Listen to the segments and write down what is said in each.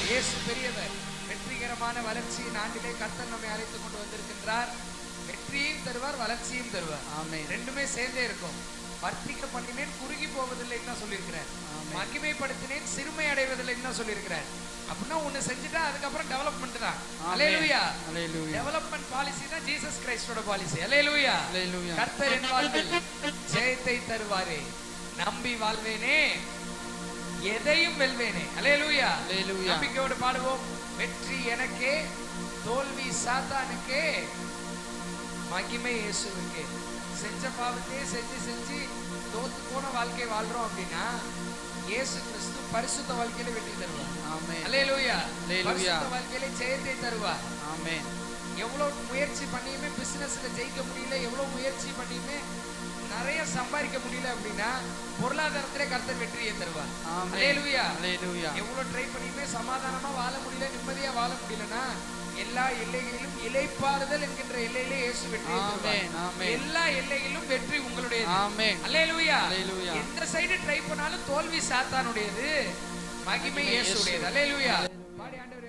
இயேசு பெரியவர். வெற்றிகரமான வளர்ச்சியின் ஆண்டிலே கர்த்தர் நம்மை அழைத்துக் கொண்டு வந்திருக்கின்றார். வெற்றியையும் தருவார், வளர்ச்சியும் தருவார். ஆமென். ரெண்டுமே சேர்ந்தே இருக்கும். வர்த்திக்க பண்ணினேன், குறுகி போவதில்லைன்னு தான் சொல்லியிருக்கிறார். மகிமைப்படுத்தினேன், சிறுமை அடைவதில்லைன்னு தான் சொல்லியிருக்கிறார். அப்படின்னா ஒண்ணு செஞ்சுட்டா அதுக்கப்புறம் டெவலப்மெண்ட் தான். அல்லேலூயா. டெவலப்மெண்ட் பாலிசி தான் ஜீசஸ் கிரைஸ்டோட பாலிசி. அல்லேலூயா. கர்த்தர் என் வாழ்வில் ஜெயத்தை தருவாரே, நம்பி வாழ்வேனே, எதையும் வெல்வேனே. அல்லேலூயா. நம்பிக்கையோடு பாடுவோம். வெற்றி எனக்கே, தோல்வி சாத்தானுக்கே, மகிமை இயேசுவுக்கே. செஞ்ச பாவத்தையே செஞ்சு செஞ்சு தோத்து போன வாழ்க்கை வாழ்றோம் அப்படின்னா இயேசு கிறிஸ்து பரிசுத்த வாழ்க்கையில வெற்றி தருவார். ஆமென். அல்லேலூயா. பரிசுத்த வாழ்க்கையில ஜெயத்தை தருவார். ஆமென். எவ்வளவு முயற்சி பண்ணியுமே பிசினஸ்ல ஜெயிக்க முடியல, எவ்வளவு முயற்சி பண்ணியுமே நிறைய சம்பாதிக்க முடியல அப்படின்னா பொருளாதாரத்திலே கர்த்தர் வெற்றியை தருவார். அல்லேலூயா. எவ்வளவு ட்ரை பண்ணியுமே சமாதானமா வாழ முடியல, நிம்மதியா வாழ முடியலன்னா எல்லா எல்லைகளிலும் இளைப்பாறுதல் என்கின்ற எல்லையிலே இயேசு வெற்றியை தருவார். எல்லா எல்லைகளிலும் வெற்றி உங்களுடையது. ஆமென். அல்லேலூயா. எந்த சைடு ட்ரை பண்ணாலும் தோல்வி சாத்தானுடையது, மகிமை இயேசுடையது. அல்லேலூயா. பாடி ஆண்டவரே.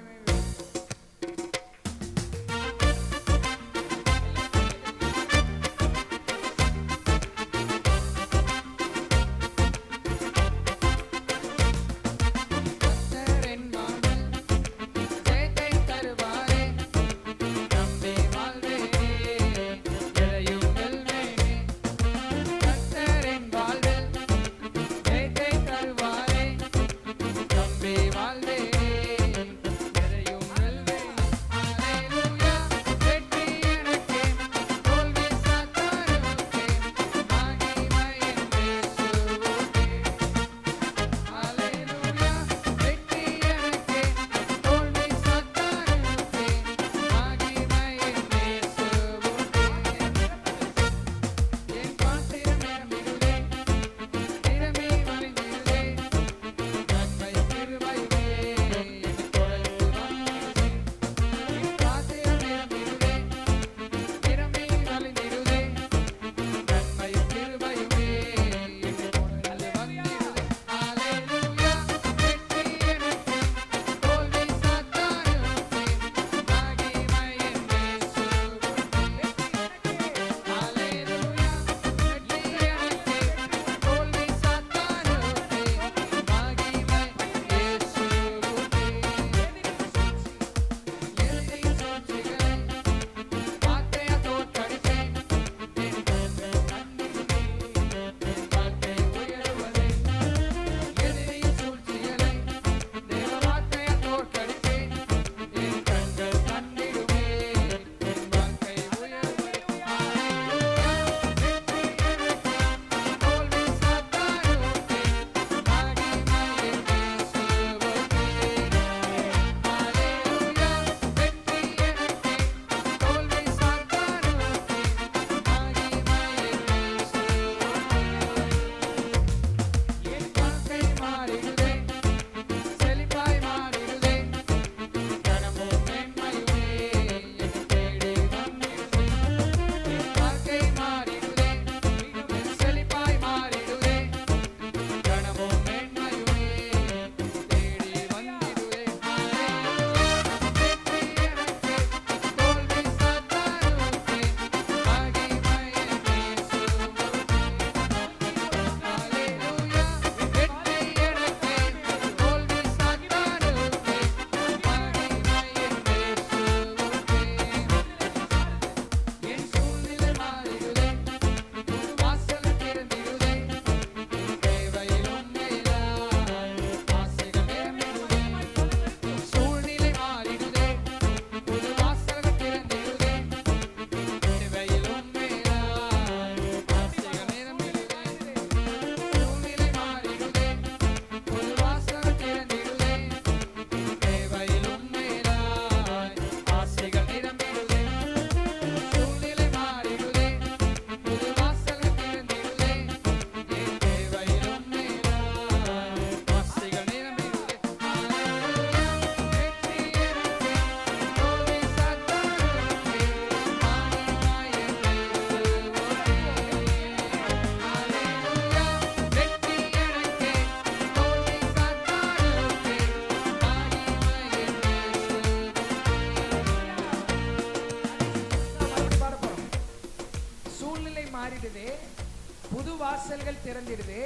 வாசல்கள் திறந்திடுதே,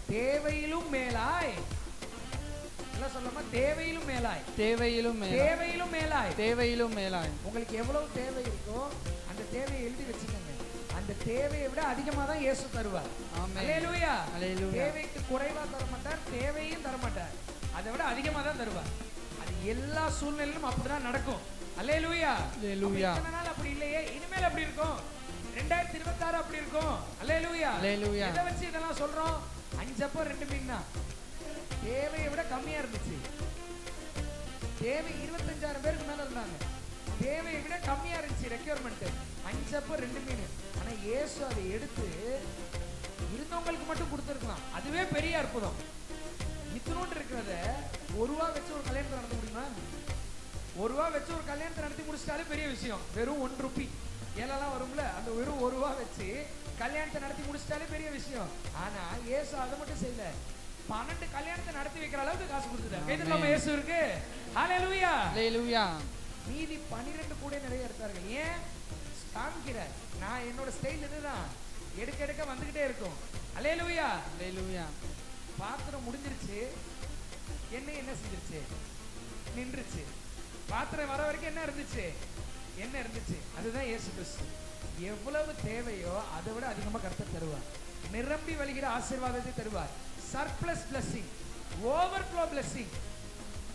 தேவையிலும் மேலாய், எல்லாம் சொல்லாம தேவையிலும் மேலாய், தேவையிலும் மேலாய், தேவையிலும் மேலாய், தேவையிலும் மேலாய். உங்களுக்கு எவ்வளவு தேவை இருக்கோ அந்த தேவையை எழுதி வச்சுக்கோங்க. அந்த தேவையை விட அதிகமா தான் இயேசு தருவார். அல்லேலூயா. தேவைக்கு குறைவா தர மாட்டார், தேவையும் தர மாட்டார், அதை விட அதிகமா தான் தருவார். அது எல்லா சூழ்நிலையிலும் அப்படிதான் நடக்கும். அல்லேலூயா. அல்லேலூயா. இதனால அப்படி இல்லையே, இனிமேல் அப்படி இருக்கும். 2026 அப்படி இருக்கும். அல்லேலூயா. அல்லேலூயா. எதை வச்சு இதெல்லாம் சொல்றோம்? 5 அப்பம் 2 மீன் தான். தேவையை விட கம்மியா இருந்துச்சு. தேவை 25,000 பேருக்கு மேல இருந்தாங்க. தேவையை விட கம்மியா இருந்துச்சு ரெக்யர்மெண்ட். 5 அப்பம் 2 மீன். ஆனா இயேசு அதை எடுத்து இருந்தவங்களுக்கு மட்டும் கொடுத்துருக்கலாம். அதுவே பெரிய அற்புதம். இத்தனோண்டு இருக்கிறத ₹1 வச்சு ஒரு கல்யாணத்தை நடத்த முடியுமா? ₹1 வச்சு ஒரு கல்யாணத்தை நடத்தி முடிச்சிட்டாலே பெரிய விஷயம். வெறும் ₹1 ஏழெல்லாம் வரும்ல, அந்த வெறும் ₹1 வச்சு கல்யாணத்தை நடத்தி முடிச்சிட்டாலே பெரிய விஷயம். ஆனா இயேசு அதை மட்டும் செய்யல, 12 கல்யாணத்தை நடத்தி வைக்கிற அளவுக்கு காசு கொடுத்துட்டார். கைதட்டலாமா இயேசுவுக்கு? ஹல்லேலூயா. ஹல்லேலூயா. மீதி 12 கூட நிறைய எடுத்தார்கள். ஏன்? காமிக்கிறார், நான் என்னோட ஸ்டைல் இதுதான், எடுக்க எடுக்க வந்துகிட்டே இருக்கும். ஹல்லேலூயா. ஹல்லேலூயா. பாத்திரம் முடிஞ்சிருச்சு, எண்ணெய் என்ன செஞ்சிருச்சு? நின்றுச்சு. பாத்திரம் வர வரைக்கும் என்ன இருந்துச்சு? என்ன இருந்துச்சு? அதுதான் இயேசு கிறிஸ்து. எவ்வளவு தேவையோ அதை விட அதிகமா கர்த்தர் தருவார். நிரம்பி வழிகிற ஆசீர்வாதத்தை தருவார். Surplus blessing, overflow blessing.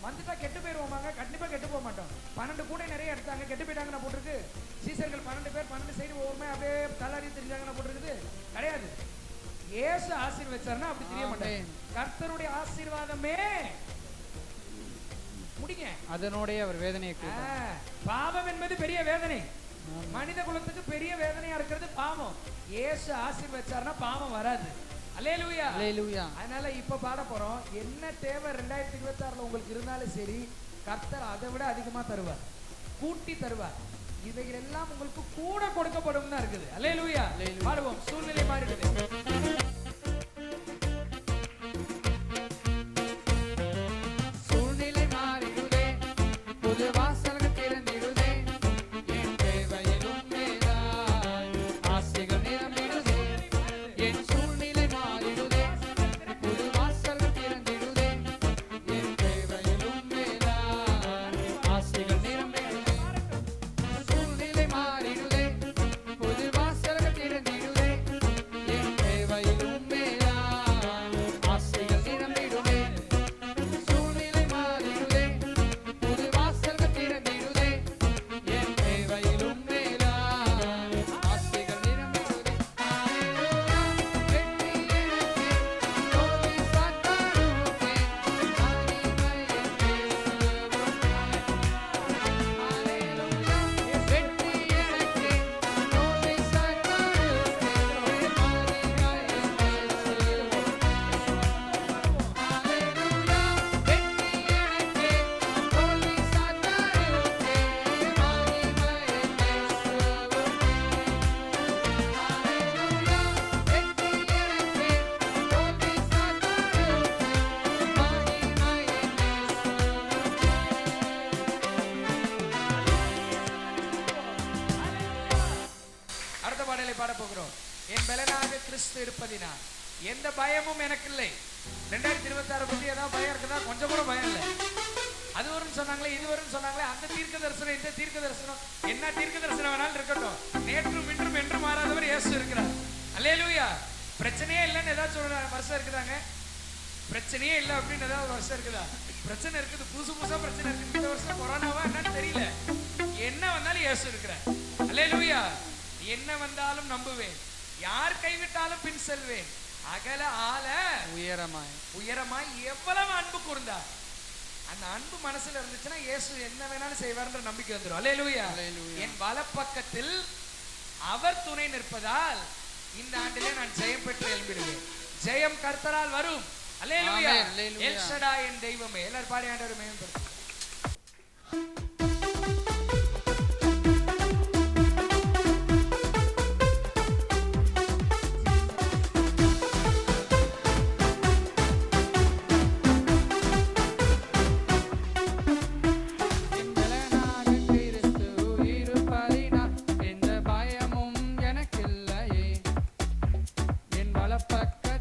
வந்துட்டா கெட்டு போயிருவோமாங்க? கண்டிப்பா கெட்டு போக மாட்டோம். 12 கூட நிறைய எடுத்தாங்க, கெட்டு போயிட்டாங்கன்னு போட்டிருக்கு. சீசர்கள் 12 பேர் 12 சைடு ஒவ்வொருமே அப்படியே தள்ளாடி தெரிஞ்சாங்கன்னு போட்டிருக்குது. கிடையாது. இயேசு ஆசீர்வதிச்சாருன்னா அப்படி தெரிய மாட்டேன். கர்த்தருடைய ஆசீர்வாதமே முடிங்க. அதனுடைய அவர் வேதனையை பாவம் என்பது பெரிய வேதனை. மனித குலத்துக்கு பெரிய வேதனையா இருக்கிறது பாவம். இயேசு ஆசீர்வதிச்சாருன்னா பாவம் வராது. அல்லேலூயா. அல்லேலூயா. அதனால இப்ப பாட போறோம். என்ன தேவை 2026 உங்களுக்கு இருந்தாலும் சரி, கர்த்தர் அதை விட அதிகமா தருவார், கூட்டி தருவார். இவைகள் எல்லாம் உங்களுக்கு கூட கொடுக்கப்படும் தான் இருக்குது. அல்லேலூயா. பாடுவோம். சூழ்நிலை மாறிடுது. என் பலனாக கிறிஸ்து இருப்பதினால் எந்த பயமும் எனக்கு இல்லை. 2026 பத்தி ஏதாவது பயம் இருக்குதா? கொஞ்சம் கூட பயம் இல்லை. அது வரும்னு சொன்னாங்களே, இது வரும்னு சொன்னாங்களே, அந்த தீர்க்க தரிசனம் இந்த தீர்க்க தரிசனம், என்ன தீர்க்க தரிசனம் வேணாலும் இருக்கட்டும், நேற்றும் இன்றும் என்று மாறாதவர் இயேசு இருக்கிறார். அல்லேலூயா. பிரச்சனையே இல்லைன்னு ஏதாச்சும் ஒரு வருஷம் இருக்குதாங்க? பிரச்சனையே இல்லை அப்படின்னு ஏதாவது ஒரு வருஷம் இருக்குதா? பிரச்சனை இருக்குது, புதுசு புதுசா பிரச்சனை இருக்குது. இந்த வருஷம் கொரோனாவா என்னன்னு தெரியல, என்ன வந்தாலும் இயேசு இருக்கிறார். அல்லேலூயா. என்ன வந்தாலும் நம்புவேன், யார் கைவிட்டாலும் பின் செல்வேன், அகல ஆல உயரமாய் உயரமாய் எவ்வளவு அன்பு கூர்ந்தார். அந்த அன்பு மனசுல இருந்துச்சுன்னா இயேசு என்ன வேணாலும் செய்வார்ன்ற நம்பிக்கை வந்துடும். அல்லேலூயா. என் வலப்பக்கத்தில் அவர் துணை நிற்பதால் இந்த ஆண்டிலே நான் ஜெயம் பெற்று எழும்பிடுவேன். ஜெயம் கர்த்தரால் வரும். அல்லேலூயா. எல் ஷடாய் என் தெய்வமே. எல்லாரும் பாடி ஆண்டவரை மேம்படுத்துவோம். பக்க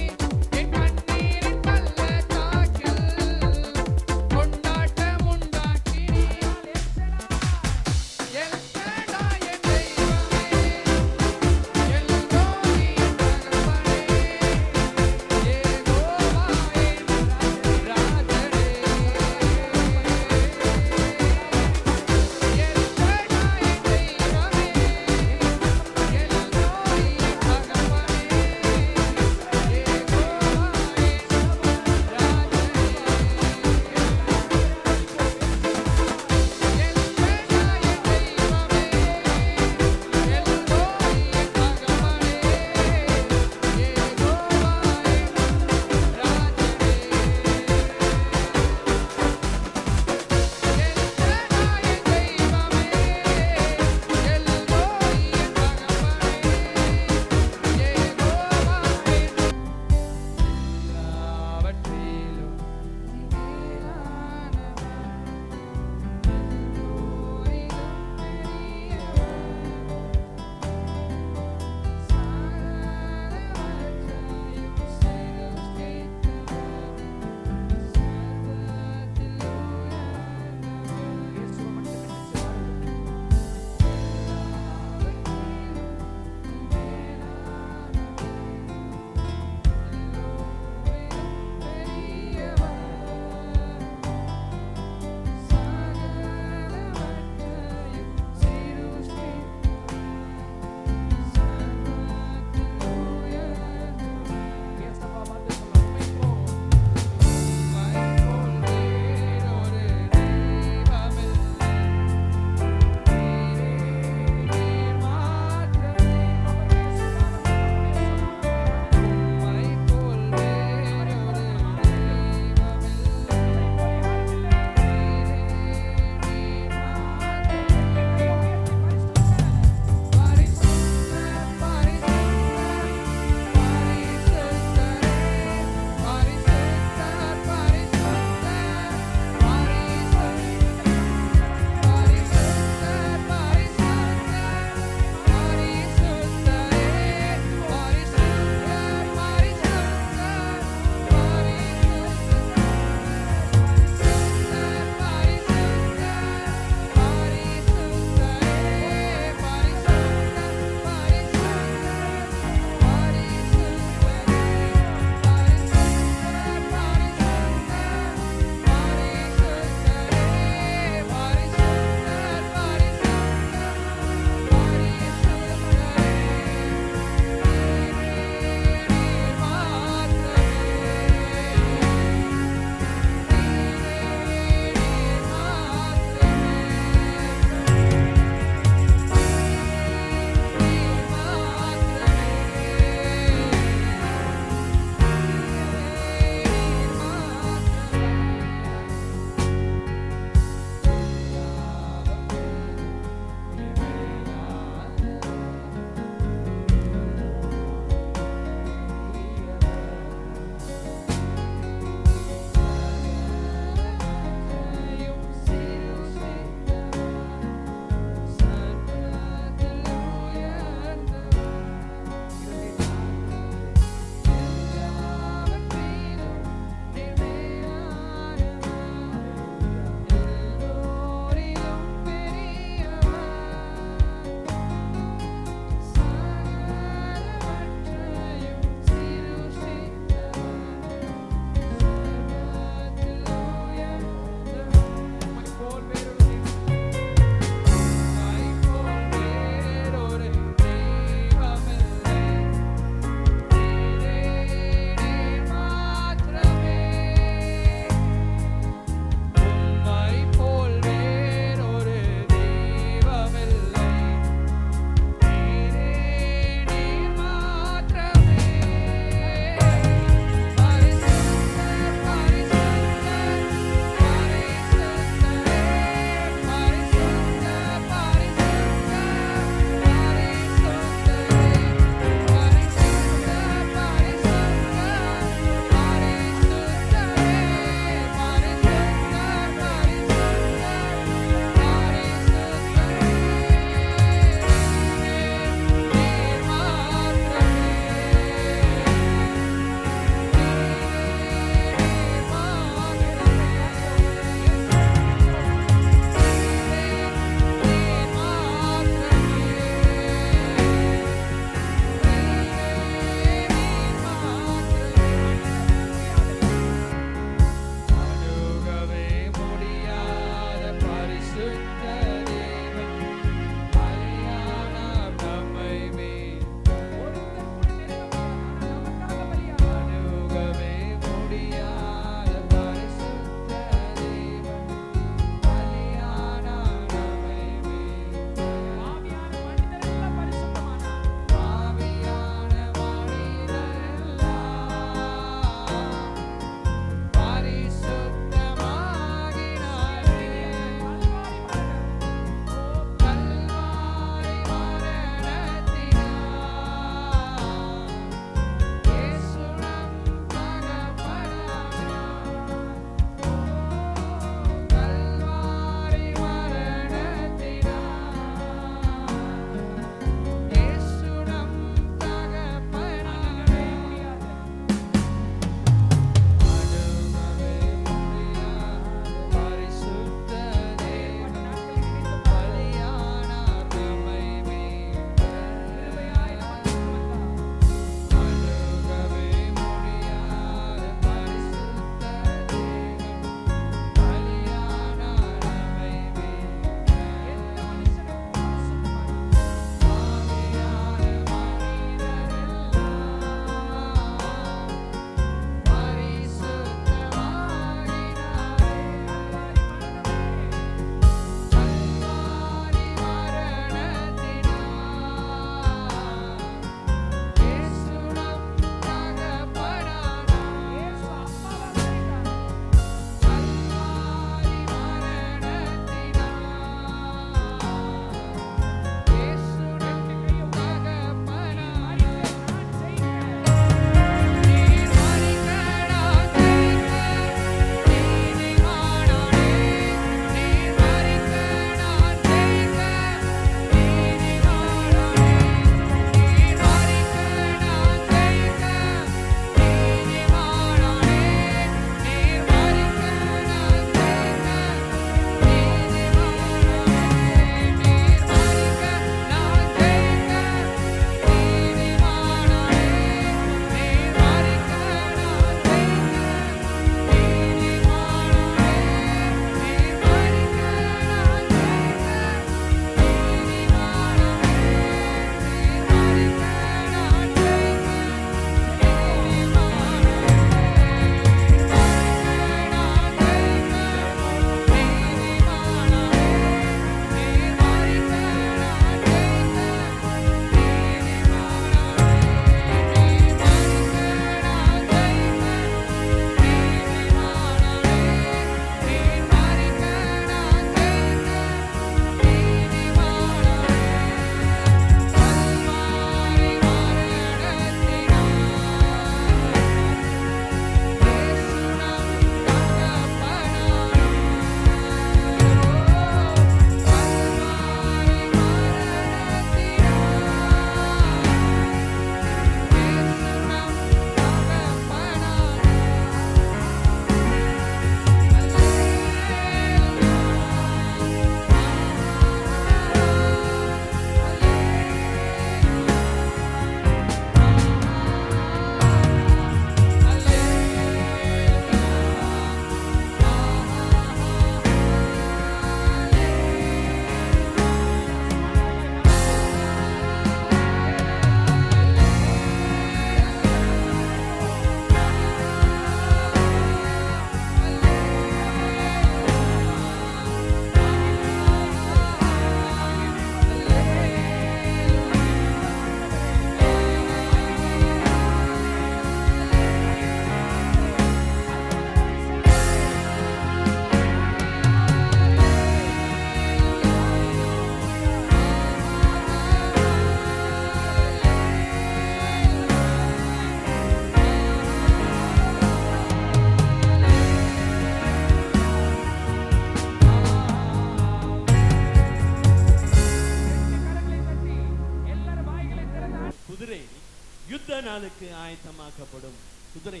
நாளுக்கு ஆயத்தமாக்கப்படும் குதிரை.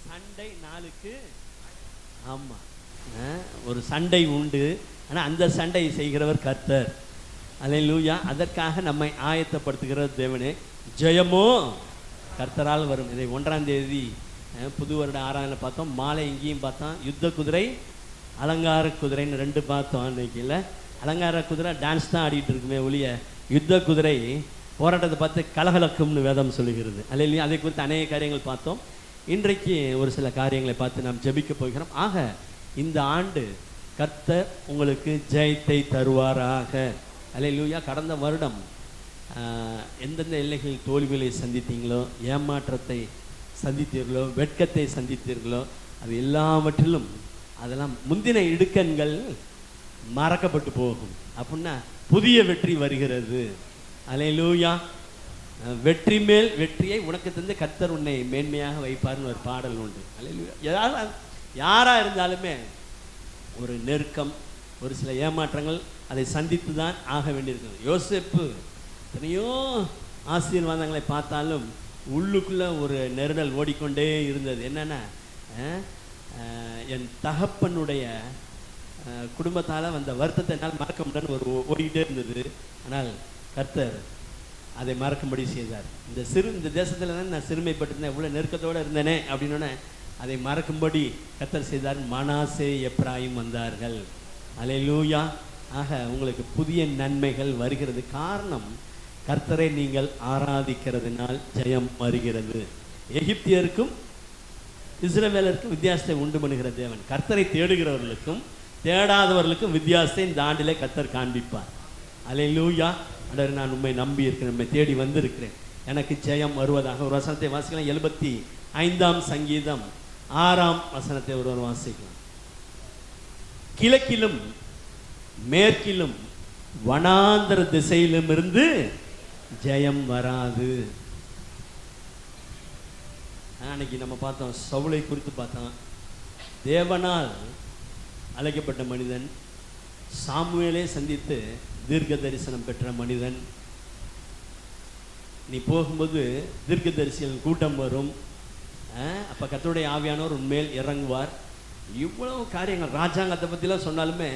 சண்டை நாளுக்கு, ஆமா, ஒரு சண்டை உண்டு. ஆனா அந்த சண்டை செய்கிறவர் கர்த்தர். அல்லேலூயா. அதற்காக நம்மை ஆயத்தப்படுத்துகிற தேவனே. ஜெயமோ கர்த்தரால் வரும். இதை 1ஆம் தேதி புது வருட ஆராதனை பார்த்தோம். மாலை இங்கேயும் பார்த்தோம். யுத்த குதிரை, அலங்கார குதிரைன்னு 2 பார்த்தோம். அன்னைக்கு இல்லை, அலங்கார குதிரை டான்ஸ் தான் ஆடிட்டு இருக்குமே ஒழிய, யுத்த குதிரை போராட்டத்தை பார்த்து கலகலக்கும்னு வேதம் சொல்லுகிறது. அல்லேலூயா. அதை குறித்து அநேக காரியங்கள் பார்த்தோம். இன்றைக்கு ஒரு சில காரியங்களை பார்த்து நாம் ஜெபிக்க போகிறோம். ஆக இந்த ஆண்டு கர்த்தர் உங்களுக்கு ஜெயத்தை தருவாராக. அல்லேலூயா. கடந்த வருடம் எந்தெந்த எல்லைகளில் தோல்விகளை சந்தித்தீங்களோ, ஏமாற்றத்தை சந்தித்தீர்களோ, வெட்கத்தை சந்தித்தீர்களோ, அது எல்லாவற்றிலும் அதெல்லாம் முந்தின இடுக்கண்கள் மறக்கப்பட்டு போகும். அப்படின்னா புதிய வெற்றி வருகிறது. அல்லேலூயா. வெற்றி மேல் வெற்றியை உனக்கு தந்து கர்த்தர் உன்னை மேன்மையாக வைப்பார்னு ஒரு பாடல் உண்டு. அல்லேலூயா. யாராக இருந்தாலுமே ஒரு நெருக்கம், ஒரு சில ஏமாற்றங்கள், அதை சந்தித்து தான் ஆக வேண்டியிருக்கிறது. யோசேப்பு எத்தனையோ ஆசீர்வாதங்களை பார்த்தாலும் உள்ளுக்குள்ள ஒரு நெருடல் ஓடிக்கொண்டே இருந்தது. என்னன்னா, என் தகப்பனுடைய குடும்பத்தால் வந்த வருத்தத்தை என்னால் மறக்க முடியாதுன்னு ஒரு ஓடிக்கிட்டே இருந்தது. ஆனால் கர்த்தர் அதை மறக்கும்படி செய்தார். இந்த தேசத்தில் தான் நான் சிறுமைப்பட்டிருந்தேன், இவ்வளோ நெருக்கத்தோடு இருந்தேனே அப்படின்னோடனே அதை மறக்கும்படி கர்த்தர் செய்தார். மனாசே, எப்ராயிம் வந்தார்கள். அல்லேலூயா. ஆக உங்களுக்கு புதிய நன்மைகள் வருகிறது. காரணம், கர்த்தரை நீங்கள் ஆராதிக்கிறதுனால் ஜெயம் வருகிறது. எகிப்தியருக்கும் இஸ்ரவேலருக்கும் வித்தியாசத்தை உண்டு பண்ணுகிற தேவன் கர்த்தரை தேடுகிறவர்களுக்கும் தேடாதவர்களுக்கும் வித்தியாசத்தை இந்த ஆண்டிலே கர்த்தர் காண்பிப்பார். அல்லேலூயா. ஆண்டவரே, நான் உம்மை நம்பி இருக்கிறேன், உம்மை தேடி வந்திருக்கிறேன், எனக்கு ஜெயம் வருவதாக. ஒரு வசனத்தை வாசிக்கலாம். 75ஆம் சங்கீதம் 6ஆம் வசனத்தை ஒருவர் வாசிக்கலாம். கிழக்கிலும் மேற்கிலும் வனாந்தர திசையிலும் இருந்து ஜெயம் வராது. அன்னைக்கு நம்ம பார்த்தோம், சவுலை குறித்து பார்த்தோம். தேவனால் அழைக்கப்பட்ட மனிதன், சாமுவேலை சந்தித்து தீர்க்க தரிசனம் பெற்ற மனிதன். நீ போகும்போது தீர்க்க தரிசிகள் கூட்டம் வரும். அப்போ கர்த்தருடைய ஆவியானவர் உன்மேல் இறங்குவார். இவ்வளவு காரியங்கள் ராஜாங்கத்தை பற்றிலாம் சொன்னாலுமே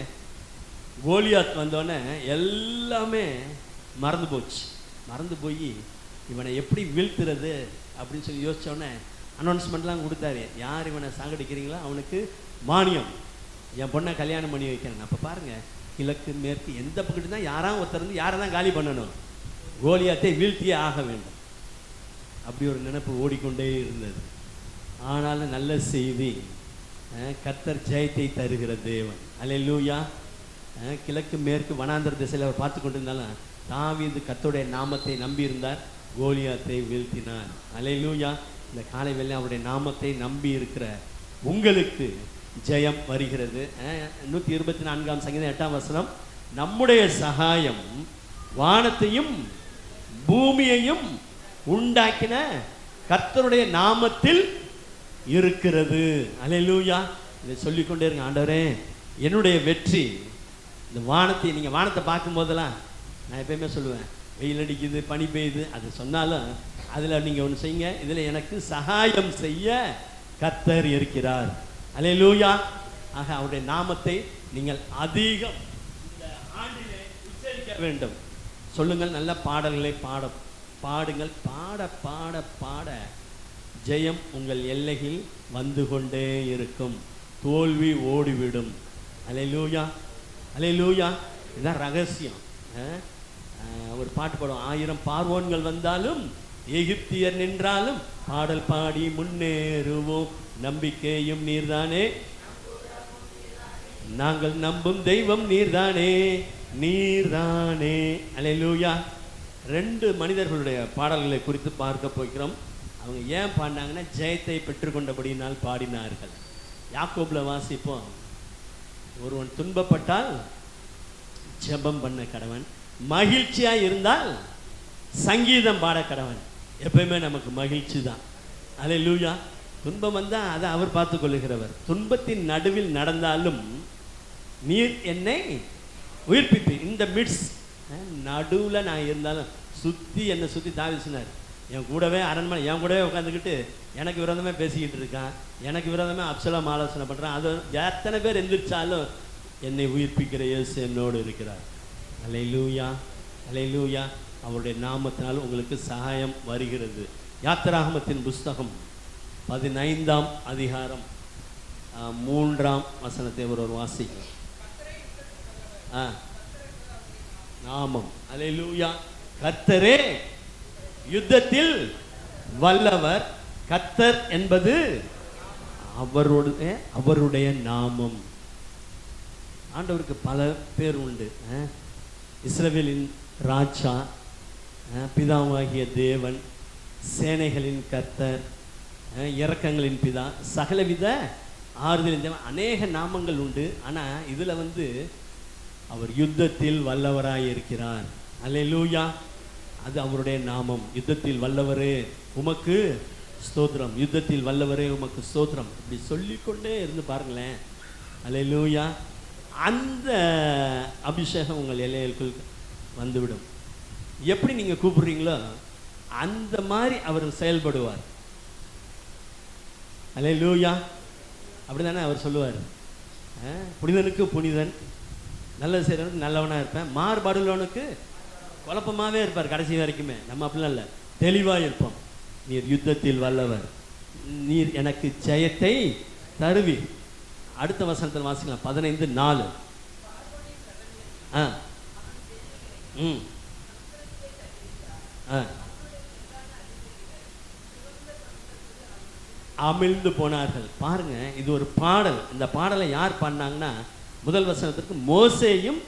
கோலியாத் வந்தோடனே எல்லாமே மறந்து போச்சு. மறந்து போய் இவனை எப்படி வீழ்த்துறது அப்படின்னு சொல்லி யோசித்தோடனே அனௌன்ஸ்மெண்ட்லாம் கொடுத்தாரு. யார் இவனை சாகடிக்கிறீங்களோ அவனுக்கு மானியம், என் பொண்ணை கல்யாணம் பண்ணி வைக்கிறேன். அப்போ பாருங்கள், கிழக்கு மேற்கு எந்த பக்கத்து தான் யாராவது ஒருத்தர் வந்து யாரை தான் காலி பண்ணணும், கோலியாத்தை வீழ்த்தியே ஆக வேண்டும். அப்படி ஒரு நினைப்பு ஓடிக்கொண்டே இருந்தது. ஆனாலும் நல்ல செய்தி, கர்த்தர் ஜெயத்தை தருகிற தேவன். அல்லேலூயா. கிழக்கு மேற்கு வனாந்தர திசையில் அவர் பார்த்து கொண்டிருந்தாலும் தாவீது கர்த்தருடைய நாமத்தை நம்பி இருந்தார், கோலியாத்தை வீழ்த்தினார். அல்லேலூயா. இந்த காலை வேளை அவருடைய நாமத்தை நம்பி இருக்கிற உங்களுக்கு ஜெயம் வருகிறது. 124ஆம் சங்கீதம் 8ஆம் வசனம், நம்முடைய சகாயம் வானத்தையும் பூமியையும் உண்டாக்கின கர்த்தருடைய நாமத்தில் இருக்கிறது. அல்லேலூயா. இதை சொல்லிக்கொண்டே இருங்க. ஆண்டவரே, என்னுடைய வெற்றி, இந்த வானத்தை, நீங்கள் வானத்தை பார்க்கும் போதெல்லாம் நான் எப்பயுமே சொல்லுவேன், வெயில் அடிக்குது, பனி பெய்யுது, அது சொன்னாலும் அதில் நீங்கள் ஒன்று செய்யுங்க, இதில் எனக்கு சகாயம் செய்ய கர்த்தர் இருக்கிறார். அல்லேலூயா. ஆக அவருடைய நாமத்தை நீங்கள் அதிகம் இந்த ஆண்டிலே உச்சரிக்க வேண்டும். சொல்லுங்கள், நல்ல பாடல்களை பாடுங்கள். பாட பாட பாட ஜெயம் உங்கள் எல்லையில் வந்து கொண்டே இருக்கும். தோல்வி ஓடிவிடும். அல்லேலூயா. அல்லேலூயா. இதுதான் ரகசியம். ஒரு பாட்டு பாடுவோம், 1000 பார்வோன்கள் வந்தாலும் எகிப்தியர் நின்றாலும் பாடல் பாடி முன்னேறுவோம், நம்பிக்கையும் நீர்தானே, நாங்கள் நம்பும் தெய்வம் நீர்தானே, நீர்தானே. அல்லேலூயா. 2 மனிதர்களுடைய பாடல்களை குறித்து பார்க்க போகிறோம். அவங்க ஏன் பாடினாங்கன்னா, ஜெயத்தை பெற்றுக்கொண்டபடியினால் பாடினார்கள். யாக்கோபில் வாசிப்போம், ஒருவன் துன்பப்பட்டால் ஜெபம் பண்ண கடவன், மகிழ்ச்சியாக இருந்தால் சங்கீதம் பாட கடவன். எப்பயுமே நமக்கு மகிழ்ச்சி தான். அல்லேலூயா. துன்பம் வந்தால் அதை அவர் பார்த்து கொள்ளுகிறவர். துன்பத்தின் நடுவில் நடந்தாலும் நீர் என்னை உயிர்ப்பிப்பீர். இந்த மிட்ஸ் நடுவில் நான் இருந்தாலும் சுற்றி என்னை சுற்றி தாவீது சொன்னார், என் கூடவே அரண்மனை என் கூடவே உட்காந்துக்கிட்டு எனக்கு விரோதமே பேசிக்கிட்டு இருக்கான், எனக்கு விரோதமே அப்சலோம் ஆலோசனை பண்ணுறான். அது எத்தனை பேர் எந்திரிச்சாலும் என்னை உயிர்ப்பிக்கிற இயேசு என்னோடு இருக்கிறார். அல்லேலூயா, அல்லேலூயா. அவருடைய நாமத்தினால் உங்களுக்கு சகாயம் வருகிறது. யாத்திராகமத்தின் புஸ்தகம் 15ஆம் அதிகாரம் 3ஆம் வசனத்தை ஒரு வாசிக்கலாம். நாமம். அல்லேலூயா. கர்த்தரே யுத்தத்தில் வல்லவர். கர்த்தர் என்பது அவருடைய நாமம். ஆண்டவருக்கு பல பேர் உண்டு. இஸ்ரவேலின் ராஜா, பிதாவாகிய தேவன், சேனைகளின் கர்த்தர், இரக்கங்களின் பிதா, சகலவித ஆறுதலின் தேவன், அநேக நாமங்கள் உண்டு. ஆனால் இதில் அவர் யுத்தத்தில் வல்லவராய் இருக்கிறார். அல்லேலூயா. அது அவருடைய நாமம். யுத்தத்தில் வல்லவரே உமக்கு ஸ்தோத்திரம், யுத்தத்தில் வல்லவரே உமக்கு ஸ்தோத்திரம். இப்படி சொல்லிக்கொண்டே இருந்து பாருங்களேன். அல்லேலூயா. அந்த அபிஷேகம் உங்கள் எல்லைகளுக்குள் வந்துவிடும். எப்படி நீங்கள் கூப்பிடுறீங்களோ அந்த மாதிரி அவர் செயல்படுவார். அல்லேலூயா. அப்படி தானே அவர் சொல்லுவார். புனிதனுக்கு புனிதன், நல்லது செய்கிறவனுக்கு நல்லவனாக இருப்பேன், மாறுபாடுள்ளவனுக்கு குழப்பமாகவே இருப்பார் கடைசி வரைக்குமே. நம்ம அப்படிலாம் இல்லை, தெளிவாக இருப்போம். நீர் யுத்தத்தில் வல்லவர், நீர் எனக்கு ஜெயத்தை தருவீர். அடுத்த வசனத்தில் வாசிக்கலாம். 15:4. அமிழ்ந்து போனார்கள். பாருங்க, இது ஒரு பாடல். இந்த பாடலை யார் பாடினாங்கன்னா, முதல் வசனத்திற்கு மோசேயும்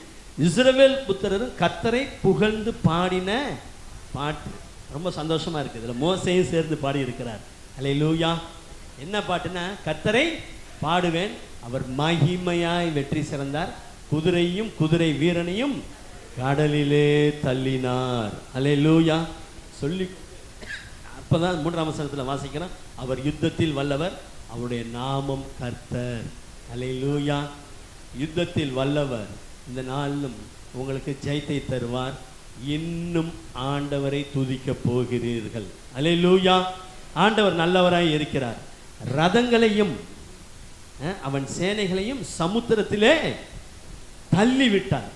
இஸ்ரவேல் புத்திரரும் கர்த்தரை புகழ்ந்து பாடின பாட்டு. ரொம்ப சந்தோஷமா இருக்கு. இதுல மோசேயும் சேர்ந்து பாடி இருக்கிறார். அல்லேலூயா. என்ன பாட்டுன்னா, கர்த்தரை பாடுவேன், அவர் மகிமையாய் வெற்றி சிறந்தார், குதிரையும் குதிரை வீரனையும் கடலிலே தள்ளினார். அல்லேலூயா சொல்லி அப்பதான் 3ஆம் வசனத்தில் வாசிக்கிறோம், அவர் யுத்தத்தில் வல்லவர், அவருடைய நாமம் கர்த்தர். அல்லேலூயா. யுத்தத்தில் வல்லவர். இந்த நாளிலும் உங்களுக்கு ஜெயத்தை தருவார். இன்னும் ஆண்டவரை துதிக்க போகிறீர்கள். அல்லேலூயா. ஆண்டவர் நல்லவராய் இருக்கிறார். ரதங்களையும் அவன் சேனைகளையும் சமுத்திரத்திலே தள்ளிவிட்டார்.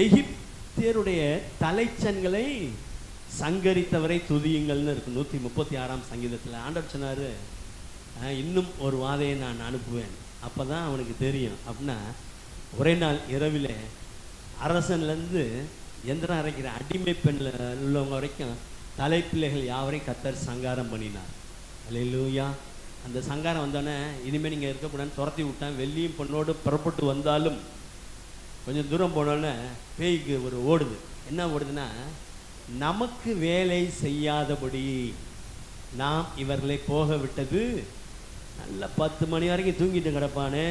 எகிப்தியருடைய தலைச்சன்களை சங்கரித்தவரை துதியுங்கள்னு இருக்கு 136ஆம் சங்கீதத்தில். ஆண்டவர் சொன்னாரு, இன்னும் ஒரு வாதையை நான் அனுப்புவேன், அப்பதான் அவனுக்கு தெரியும். அப்படின்னா ஒரே நாள் இரவில் அரசன்லேருந்து எந்திரம் அரைக்கிற அடிமை பெண்ணில் உள்ளவங்க வரைக்கும் தலைப்பிள்ளைகள் யாவரையும் கர்த்தர் சங்காரம் பண்ணினார். அல்லேலூயா. அந்த சங்காரம் வந்தோடனே இனிமேல் நீங்கள் இருக்கக்கூடாதுன்னு துரத்தி விட்டான். வெள்ளியும் பொண்ணோடு புறப்பட்டு வந்தாலும் கொஞ்சம் தூரம் போனோடனே பேய்க்கு ஒரு ஓடுது. என்ன ஓடுதுன்னா, நமக்கு வேலை செய்யாதபடி நாம் இவர்களை போக விட்டது. நல்லா 10 மணி வரைக்கும் தூங்கிட்டு கிடப்பானே,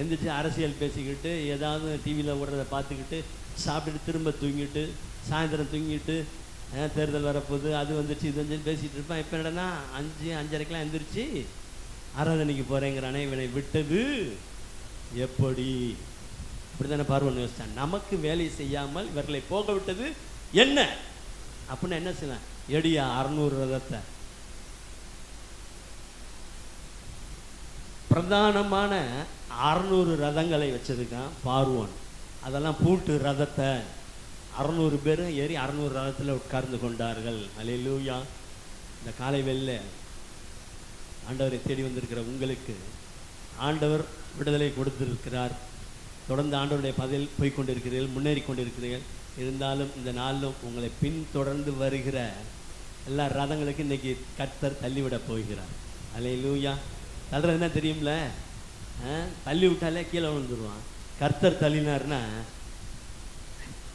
எந்திரிச்சு அரசியல் பேசிக்கிட்டு ஏதாவது டிவியில் ஓடுறத பார்த்துக்கிட்டு சாப்பிட்டுட்டு திரும்ப தூங்கிட்டு சாயந்தரம் தூங்கிட்டு தேர்தல் வரப்போகுது, அது வந்துச்சு இது வந்து பேசிகிட்டு இருப்பான். இப்போ என்னன்னா 5:30க்கெலாம் எந்திரிச்சு ஆராதனைக்கு போகிறேங்கிறானே, இவனை விட்டது எப்படி? இப்படி தானே பார்வன் யோசிச்சான். நமக்கு வேலை செய்யாமல் இவர்களை போக விட்டது என்ன அப்படின்னா என்ன செய்யலாம்? எடியா 600 ரதத்தை, பிரதானமான 600 ரதங்களை வச்சிருக்கான் பார்வோன். அதெல்லாம் பூட்டு ரதத்தை 600 பேரும் ஏறி 600 ரதத்தில் உட்கார்ந்து கொண்டார்கள். அல்லேலூயா. இந்த காலை வெள்ள ஆண்டவரை தேடி வந்திருக்கிற உங்களுக்கு ஆண்டவர் விடுதலை கொடுத்திருக்கிறார். தொடர்ந்து ஆண்டவருடைய பதில் போய்கொண்டிருக்கிறீர்கள், முன்னேறி கொண்டிருக்கிறீர்கள். இருந்தாலும் இந்த நாளிலும் உங்களை பின்தொடர்ந்து வருகிற எல்லா ரதங்களுக்கு இன்னைக்கு கர்த்தர் தள்ளிவிட போகிறார். அல்லேலூயா. தள்ளுறது என்ன தெரியும்ல, தள்ளி விட்டாலே கீழே விழுந்துருவான். கர்த்தர் தள்ளினார்னா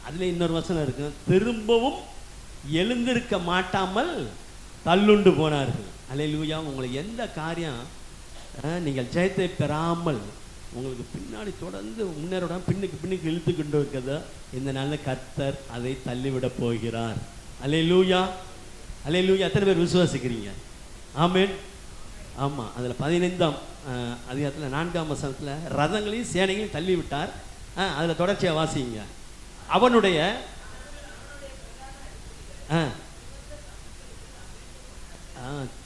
அதுல இன்னொரு வசனம் இருக்கு, திரும்பவும் எழுந்திருக்க மாட்டாமல் தள்ளுண்டு போனார்கள். அல்லேலூயா. உங்களுக்கு எந்த காரியம் நீங்கள் ஜெயத்தை பெறாமல் உங்களுக்கு பின்னாடி தொடர்ந்து முன்னேறோட பின்னுக்கு இழுத்துக்கிட்டு இருக்கிறதோ, இந்த நாளில் கர்த்தர் அதை தள்ளிவிட போகிறார். அல்லேலூயா. அல்லேலூயா. எத்தனை பேர் விசுவாசிக்கிறீங்க? ஆமென். ஆமாம். அதில் 15ஆம் அதிகாரத்தில் 4ஆம் வசனத்தில் ரதங்களையும் சேனைகளையும் தள்ளி விட்டார். அதில் தொடர்ச்சியாக வாசிங்க. அவனுடைய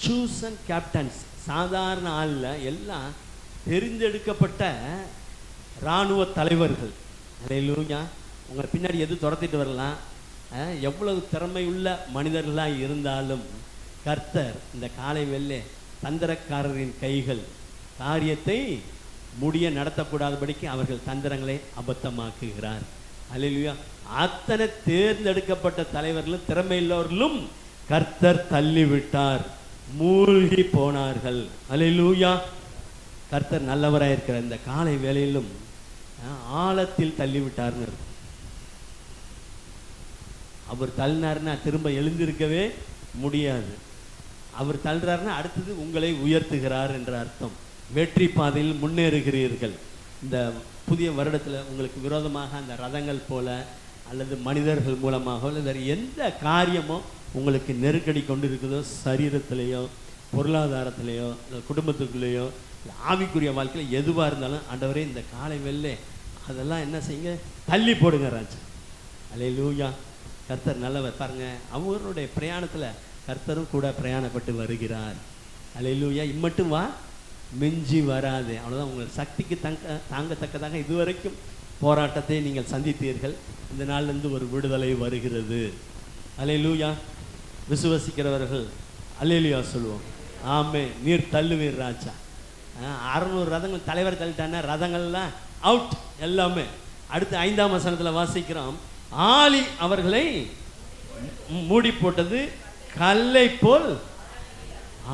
சூசன் கேப்டன்ஸ், சாதாரண ஆள்ல எல்லாம் தெரிந்தெடுக்கப்பட்ட இராணுவ தலைவர்கள். அல்லேலூயா. உங்களை பின்னாடி எது துரத்திட்டு வரலாம், எவ்வளவு திறமையுள்ள மனிதர்களாக இருந்தாலும் கர்த்தர் இந்த காலை வெள்ளை தந்திரக்காரரின் கைகள் காரியத்தை முடிய நடத்தக்கூடாதபடிக்கு அவர்கள் தந்திரங்களை அபத்தமாக்குகிறார். அல்லேலூயா. அத்தனை தேர்ந்தெடுக்கப்பட்ட தலைவர்களும் திறமையுள்ளவர்களும் கர்த்தர் தள்ளிவிட்டார், மூழ்கி போனார்கள். அல்லேலூயா. கர்த்தர் நல்லவராக இருக்கிற இந்த காலை வேளையிலும் ஆழத்தில் தள்ளிவிட்டார்னு இருக்கும். அவர் தள்ளினார்னா திரும்ப எழுந்திருக்கவே முடியாது. அவர் தள்ளுறாருன்னா அடுத்தது உங்களை உயர்த்துகிறார் என்ற அர்த்தம். வெற்றி பாதையில் முன்னேறுகிறீர்கள். இந்த புதிய வருடத்தில் உங்களுக்கு விரோதமாக அந்த ரதங்கள் போல அல்லது மனிதர்கள் மூலமாக அல்லது வேறு எந்த காரியமோ உங்களுக்கு நெருக்கடி கொண்டு இருக்குதோ, சரீரத்திலேயோ பொருளாதாரத்திலேயோ குடும்பத்துக்குள்ளேயோ ஆவிக்குரிய வாழ்க்கையில் எதுவாக இருந்தாலும் ஆண்டவரே இந்த காலை வெள்ளை அதெல்லாம் என்ன செய்யுங்க, தள்ளி போடுங்க ராஜா. அல்லேலூயா. கர்த்தர் நல்லவர். பாருங்க, அவருடைய பிரயாணத்தில் கர்த்தரும் கூட பிரயாணப்பட்டு வருகிறார். அல்லேலூயா. இம்மட்டும் வா, மிஞ்சி வராது. அவ்வளோதான். உங்கள் சக்திக்கு தாங்கத்தக்கதாக இதுவரைக்கும் போராட்டத்தை நீங்கள் சந்தித்தீர்கள். இந்த நாள்லேருந்து ஒரு விடுதலை வருகிறது. அல்லேலூயா. விசுவசிக்கிறவர்கள் அல்லேலூயா சொல்லுவோம். ஆமே. நீர் தள்ளுவீர் ராஜா. 600 ரதங்கள் தலைவர் தள்ளிட்டான ரதங்கள்லாம் அவுட் எல்லாமே. அடுத்து 5ஆம் வசனத்தில் வாசிக்கிறோம், ஆலி அவர்களை மூடி போட்டது, கல்லை போல்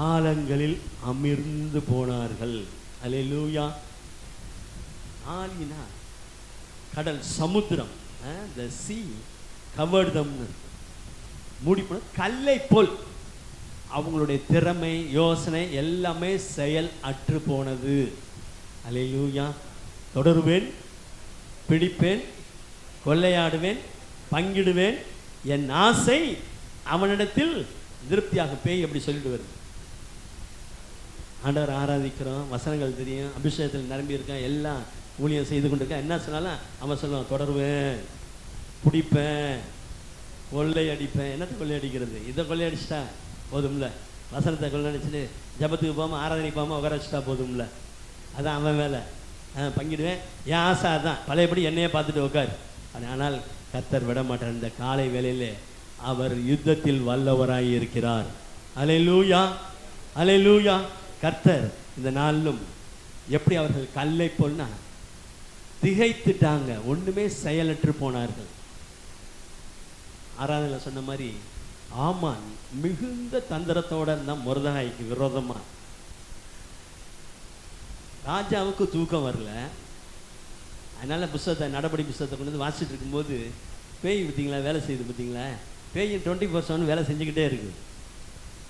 ஆழங்களில் அமிர்ந்து போனார்கள். அல்லேலூயா. ஆலினா கடல், சமுத்திரம், the sea covered them. மூடி போன கல்லை போல் அவங்களுடைய திறமை, யோசனை எல்லாமே செயல் அற்று போனது. அல்லேலூயா. தொடருவேன், பிடிப்பேன், கொள்ளையாடுவேன், பங்கிடுவேன், என் ஆசை அவனிடத்தில் திருப்தியாக. பேய் அப்படி சொல்லிட்டு வருது. ஆண்டவர் ஆராதிக்கிறோம், வசனங்கள் தெரியும், அபிஷேகத்தில் நிரம்பி இருக்கான், எல்லாம் ஊழியம் செய்து கொண்டிருக்கான். என்ன சொன்னாலும் அவன் சொல்லுவான், தொடருவேன், பிடிப்பேன், கொள்ளையடிப்பேன். என்னத்தை கொள்ளையடிக்கிறது? இதை கொள்ளையடிச்சிட்டா போதும்ல. வசனத்தை கொள்ளையடிச்சுட்டு ஜபத்துக்கு போகாமல் ஆராதனைக்கு போகாமல் உட்கார வச்சுட்டா போதும்ல. அதான் அவன் வேலை. பங்கிடுவேன், என் ஆசை அதான். பழையபடி என்னையே பார்த்துட்டு உட்கார். ஆனால் கர்த்தர் விட மாட்டார். இந்த காலை வேளையிலே அவர் யுத்தத்தில் வல்லவராய் இருக்கிறார். அல்லேலூயா. அல்லேலூயா. கர்த்தர் இந்த நாளிலும் எப்படி அவர்கள் கல்லை போல்னா திகைத்துட்டாங்க, ஒண்ணுமே செயலற்று போனார்கள். ஆராதனையில் சொன்ன மாதிரி ஆமான் மிகுந்த தந்திரத்தோட இருந்தான் மொர்தெகாய்க்கு விரோதமா. ராஜாவுக்கு தூக்கம் வரல. அதனால புஸ்தகத்தை, நடபடி புஸ்தகத்தை கொண்டு வந்து வாசிச்சுட்டு இருக்கும்போது பேய் பார்த்தீங்களா வேலை செய்யுது பார்த்தீங்களா? பேய் 24/7 வேலை செஞ்சுக்கிட்டே இருக்குது.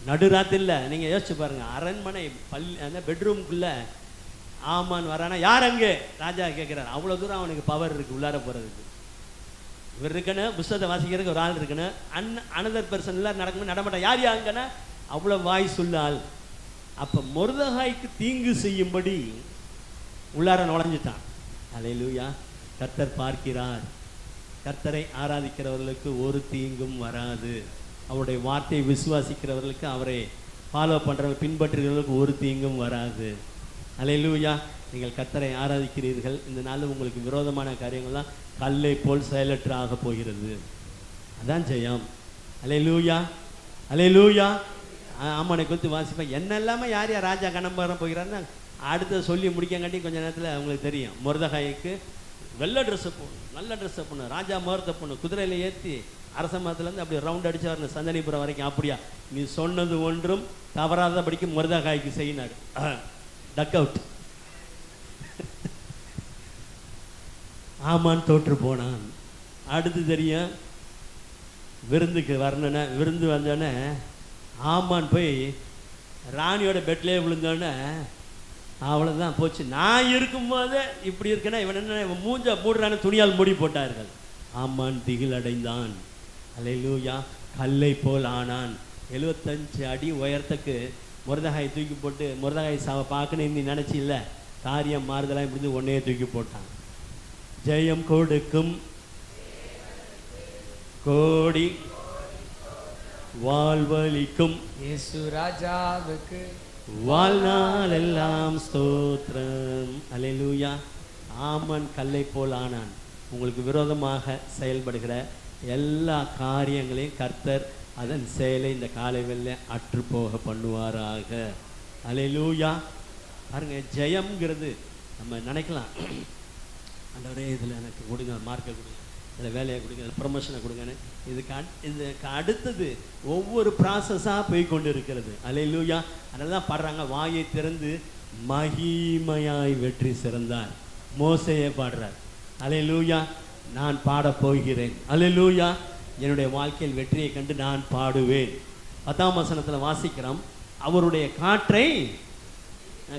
நடுராத்திரில நீங்கள் யோசிச்சு பாருங்க, அரண்மனை அந்த பெட்ரூம்குள்ளே ஆமான் வரானா, யார் அங்கே? ராஜா கேட்குறாரு. அவ்வளோ தூரம் அவனுக்கு பவர் இருக்குது உள்ளார போகிறதுக்கு. இவர் இருக்கணும், புஸ்தகத்தை வாசிக்கிறதுக்கு ஒரு ஆள் இருக்கணும். அனதர் பர்சன் எல்லாம் நடக்கணும், நடமாட்டான். யார் யாருங்கன்னா அவ்வளோ வாய் சொல்ல ஆள். அப்போ மொர்தெகாய்க்கு தீங்கு செய்யும்படி உள்ளார நுழைஞ்சிட்டான். அல்லேலூயா. கர்த்தர் பார்க்கிறார். கர்த்தரை ஆராதிக்கிறவர்களுக்கு ஒரு தீங்கும் வராது. அவருடைய வார்த்தையை விசுவாசிக்கிறவர்களுக்கு, அவரை ஃபாலோ பண்ணுறவர்கள், பின்பற்றுகிறவர்களுக்கு ஒரு தீங்கும் வராது. அல்லேலூயா. நீங்கள் கர்த்தரை ஆராதிக்கிறீர்கள். இந்த நாளில் உங்களுக்கு விரோதமான காரியங்கள்லாம் கல்லை போல் செயலற்று ஆக போகிறது. அதான் ஜெயம். அல்லேலூயா. அல்லேலூயா. ஆமானை குறித்து வாசிப்பேன். என்ன இல்லாமல் யார் யார் ராஜா கணம்பரம் போகிறாருன்னு அடுத்த சொல்லி முடிக்கங்காட்டி கொஞ்ச நேரத்தில் அவங்களுக்கு தெரியும். மொர்தெகாய்க்கு வெள்ளை ட்ரெஸ்ஸை போடணும், நல்ல ட்ரெஸ்ஸை போடணும், ராஜா முகூர்த்த போடணும், குதிரையில் ஏற்றி அரச மரத்துலேருந்து அப்படி ரவுண்ட் அடிச்சு வரணும் சந்தனிபுரம் வரைக்கும். அப்படியா நீ சொன்னது ஒன்றும் தவறாதபடிக்கு மொர்தெகாய்க்கு செய்யினார். Duck out. ஆமான் தோற்று போனான். அடுத்து தெரியும், விருந்துக்கு வரணுன்னா, விருந்து வந்தோடனே ஆமான் போய் ராணியோட பெட்லேயே விழுந்தோடனே அவ்வளோதான் போச்சு. நான் இருக்கும்போது இப்படி இருக்கேன்னா இவன் என்ன, இவன் மூஞ்ச மூடுறான்னு துணியால் மூடி போட்டார்கள். ஆமான் திகில் அடைந்தான். அல்லேலூயா. கல்லை போல் ஆனான். 75 அடி உயரத்துக்கு மொர்தெகாய் தூக்கி போட்டு, மொர்தெகாய் சாவை பார்க்கணும் நீ நினச்சி இல்லை, காரியம் மாறுதலாக இப்படி ஒன்றையே தூக்கி போட்டான். ஜெயம் கொடுக்கும் கோடி வாழ்வளிக்கும் இயேசு ராஜாவுக்கு வாழ்நாள் எல்லாம் ஸ்தோத்திரம். அல்லேலூயா. ஆமன் கல்லை போல் ஆனான். உங்களுக்கு விரோதமாக செயல்படுகிற எல்லா காரியங்களையும் கர்த்தர் அதன் செயலை இந்த காலை வேளையிலே அற்று போக பண்ணுவாராக. அல்லேலூயா. பாருங்க, ஜெயம்ங்கிறது நம்ம நினைக்கலாம், ஆண்டவரே இதில் எனக்கு கொடுங்க, மார்க்கை கொடுங்க, இதில் வேலையை கொடுங்க, இதில் ப்ரொமோஷனை கொடுங்கன்னு. இதுக்கு அடுத்தது ஒவ்வொரு ப்ராசஸாக போய் கொண்டு இருக்கிறது. அல்லேலூயா. அதனால தான் பாடுறாங்க, வாயை திறந்து மகிமையாய் வெற்றி சிறந்தார். மோசேயே பாடுறார். அல்லேலூயா. நான் பாடப் போகிறேன். அல்லேலூயா. என்னுடைய வாழ்க்கையில் வெற்றியை கண்டு நான் பாடுவேன். 10ஆம் வசனத்தில் வாசிக்கிறோம், அவருடைய காற்றை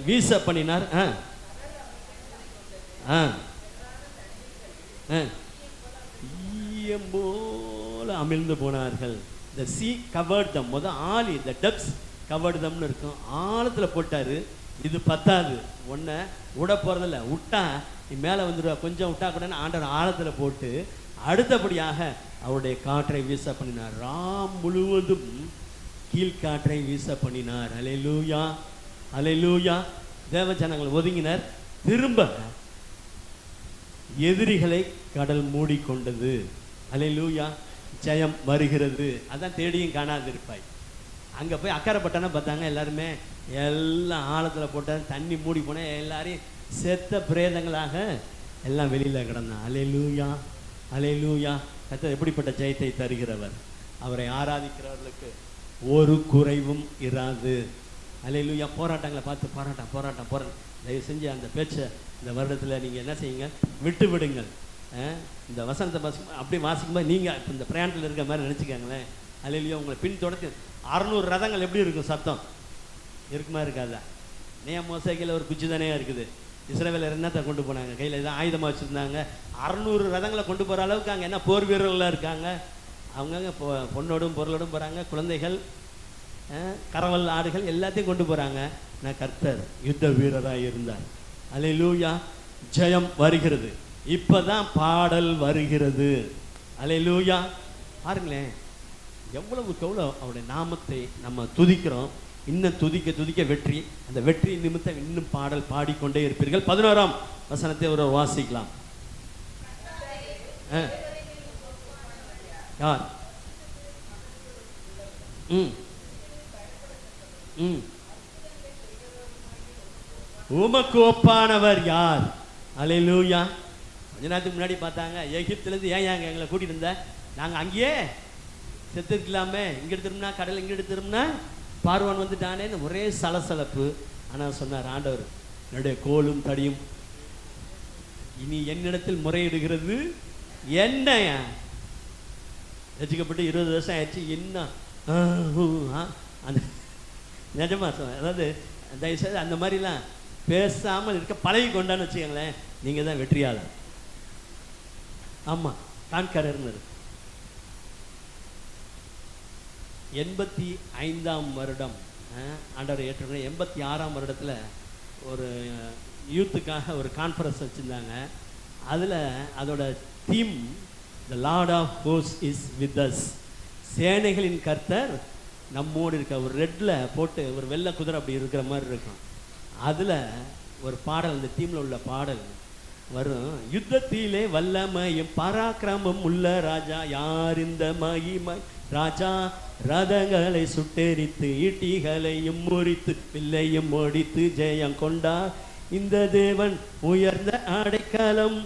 வீச பண்ணினார். ஈயம் போல அமிழ்ந்து போனார்கள். the sea covered them. ஆழி, the depths covered themனு இருக்கும். ஆழத்தில் போட்டாரு. இது பத்தாது, ஒன்றை விட போகிறதில்ல. விட்டா நீ மேலே வந்துடுவா, கொஞ்சம் விட்டா கூட ஆண்டவர் ஆழத்தில் போட்டு அடுத்தபடியாக அவருடைய காற்றை வீச பண்ணினார். ராம் முழுவதும் கீழ்காற்றை வீச பண்ணினார். அல்லேலூயா. அல்லேலூயா. தேவ ஜனங்கள் ஒதுங்கினர். திரும்ப எதிரிகளை கடல் மூடிக்கொண்டது. அல்லேலூயா. ஜெயம் வருகிறது. அதான் தேடியும் காணாதிருப்பாய். அங்கே போய் அக்கறைப்பட்டானே பார்த்தாங்க, எல்லாருமே எல்லாம் ஆழத்தில் போட்டால் தண்ணி மூடி போனேன், எல்லாரையும் செத்த பிரேதங்களாக எல்லாம் வெளியில் கிடந்தான். அல்லேலூயா. அல்லேலூயா. கர்த்தர் எப்படிப்பட்ட ஜெயத்தை தருகிறவர். அவரை ஆராதிக்கிறவர்களுக்கு ஒரு குறைவும் இராது. அல்லேலூயா. போராட்டங்களை பார்த்து போராட்டம். தயவு செஞ்சு அந்த பேச்சை இந்த வருடத்தில் நீங்கள் என்ன செய்யுங்க, விட்டு விடுங்கள். இந்த வசனத்தை அப்படி வாசிக்கும்போது நீங்கள் இப்போ இந்த பிரயாணத்தில் இருக்கிற மாதிரி நினச்சிக்காங்களேன். அல்லேலூயா. உங்களை பின் தொடர்ந்து 600 ரதங்கள் எப்படி இருக்கும், சத்தம் இருக்குமா இருக்காதா? மோசேக்கில் ஒரு குச்சி தானே இருக்குது. இஸ்ரவேலர் என்னத்தை கொண்டு போனாங்க, கையில் எதாவது ஆயுதமாக வச்சுருந்தாங்க. 600 ரதங்களை கொண்டு போகிற அளவுக்கு அங்கே என்ன போர் வீரர்களாக இருக்காங்க. அவங்கங்க பொண்ணோடும் பொருளோடும் போகிறாங்க. குழந்தைகள், கரவல், ஆடுகள் எல்லாத்தையும் கொண்டு போகிறாங்க. நான் கர்த்தர் யுத்த வீரராக இருந்தார். அல்லேலூயா. ஜெயம் வருகிறது. இப்போதான் பாடல் வருகிறது. அல்லேலூயா. பாருங்களேன், எவ்வளவுக்கு எவ்வளோ அவருடைய நாமத்தை நம்ம துதிக்கிறோம். இன்னும் துதிக்க வெற்றி. அந்த வெற்றி நிமித்தம் இன்னும் பாடல் பாடிக்கொண்டே இருப்பீர்கள். 11ஆம் வசனத்தை ஒரு வாசிக்கலாம். யார்? உமக்கு ஒப்பானவர் யார்? அல்லேலூயா. கொஞ்ச நேரத்துக்கு முன்னாடி பார்த்தாங்க, எகிப்திலேருந்து ஏன் எங்களை கூட்டிட்டு இருந்த, நாங்கள் அங்கேயே செத்துக்கலாமே, இங்கே எடுத்துரும்னா கடல், இங்கே எடுத்துரும்னா பார்வான் வந்துட்டானேன்னு ஒரே சலசலப்பு. ஆனால் சொன்னார் ஆண்டவர், என்னுடைய கோலும் தடியும் இனி என்னிடத்தில் முறையிடுகிறது என்னையா? ரசிக்கப்பட்டு 20 வருஷம் ஆயிடுச்சு. என்ன அந்த நிஜமா சொன்ன, அதாவது தயவுசெய்து அந்த மாதிரிலாம் பேசாமல் இருக்க பழகி கொண்டான்னு வச்சுக்கோங்களேன், நீங்கள் தான் வெற்றியாளர். ஆமாம், கான்கரர்னு 85ஆம் வருடம் ஆண்டவர் ஏற்றுக்கணும். 86ஆம் வருடத்தில் ஒரு யூத்துக்காக ஒரு கான்ஃபரன்ஸ் வச்சுருந்தாங்க. அதில் அதோட theme the lord of host is with us. சேனைகளின் கர்த்தர் நம்மோடு இருக்க. ஒரு ரெட்டில் போட்டு ஒரு வெள்ளை குதிரை அப்படி இருக்கிற மாதிரி இருக்கும். அதில் ஒரு பாடல், அந்த தீமில் உள்ள பாடல் வரும். யுத்தத்திலே வல்லமையும் பராக்கிரமம் உள்ள ராஜா யார் இந்த மகிமை ராஜா, ரதங்களை சுட்டெரித்து ஈட்டிகளையும் முறித்து பிள்ளையும் முடித்து ஜெயம் கொண்டார். இந்த தேவன் உயர்ந்த அடைக்கலம்,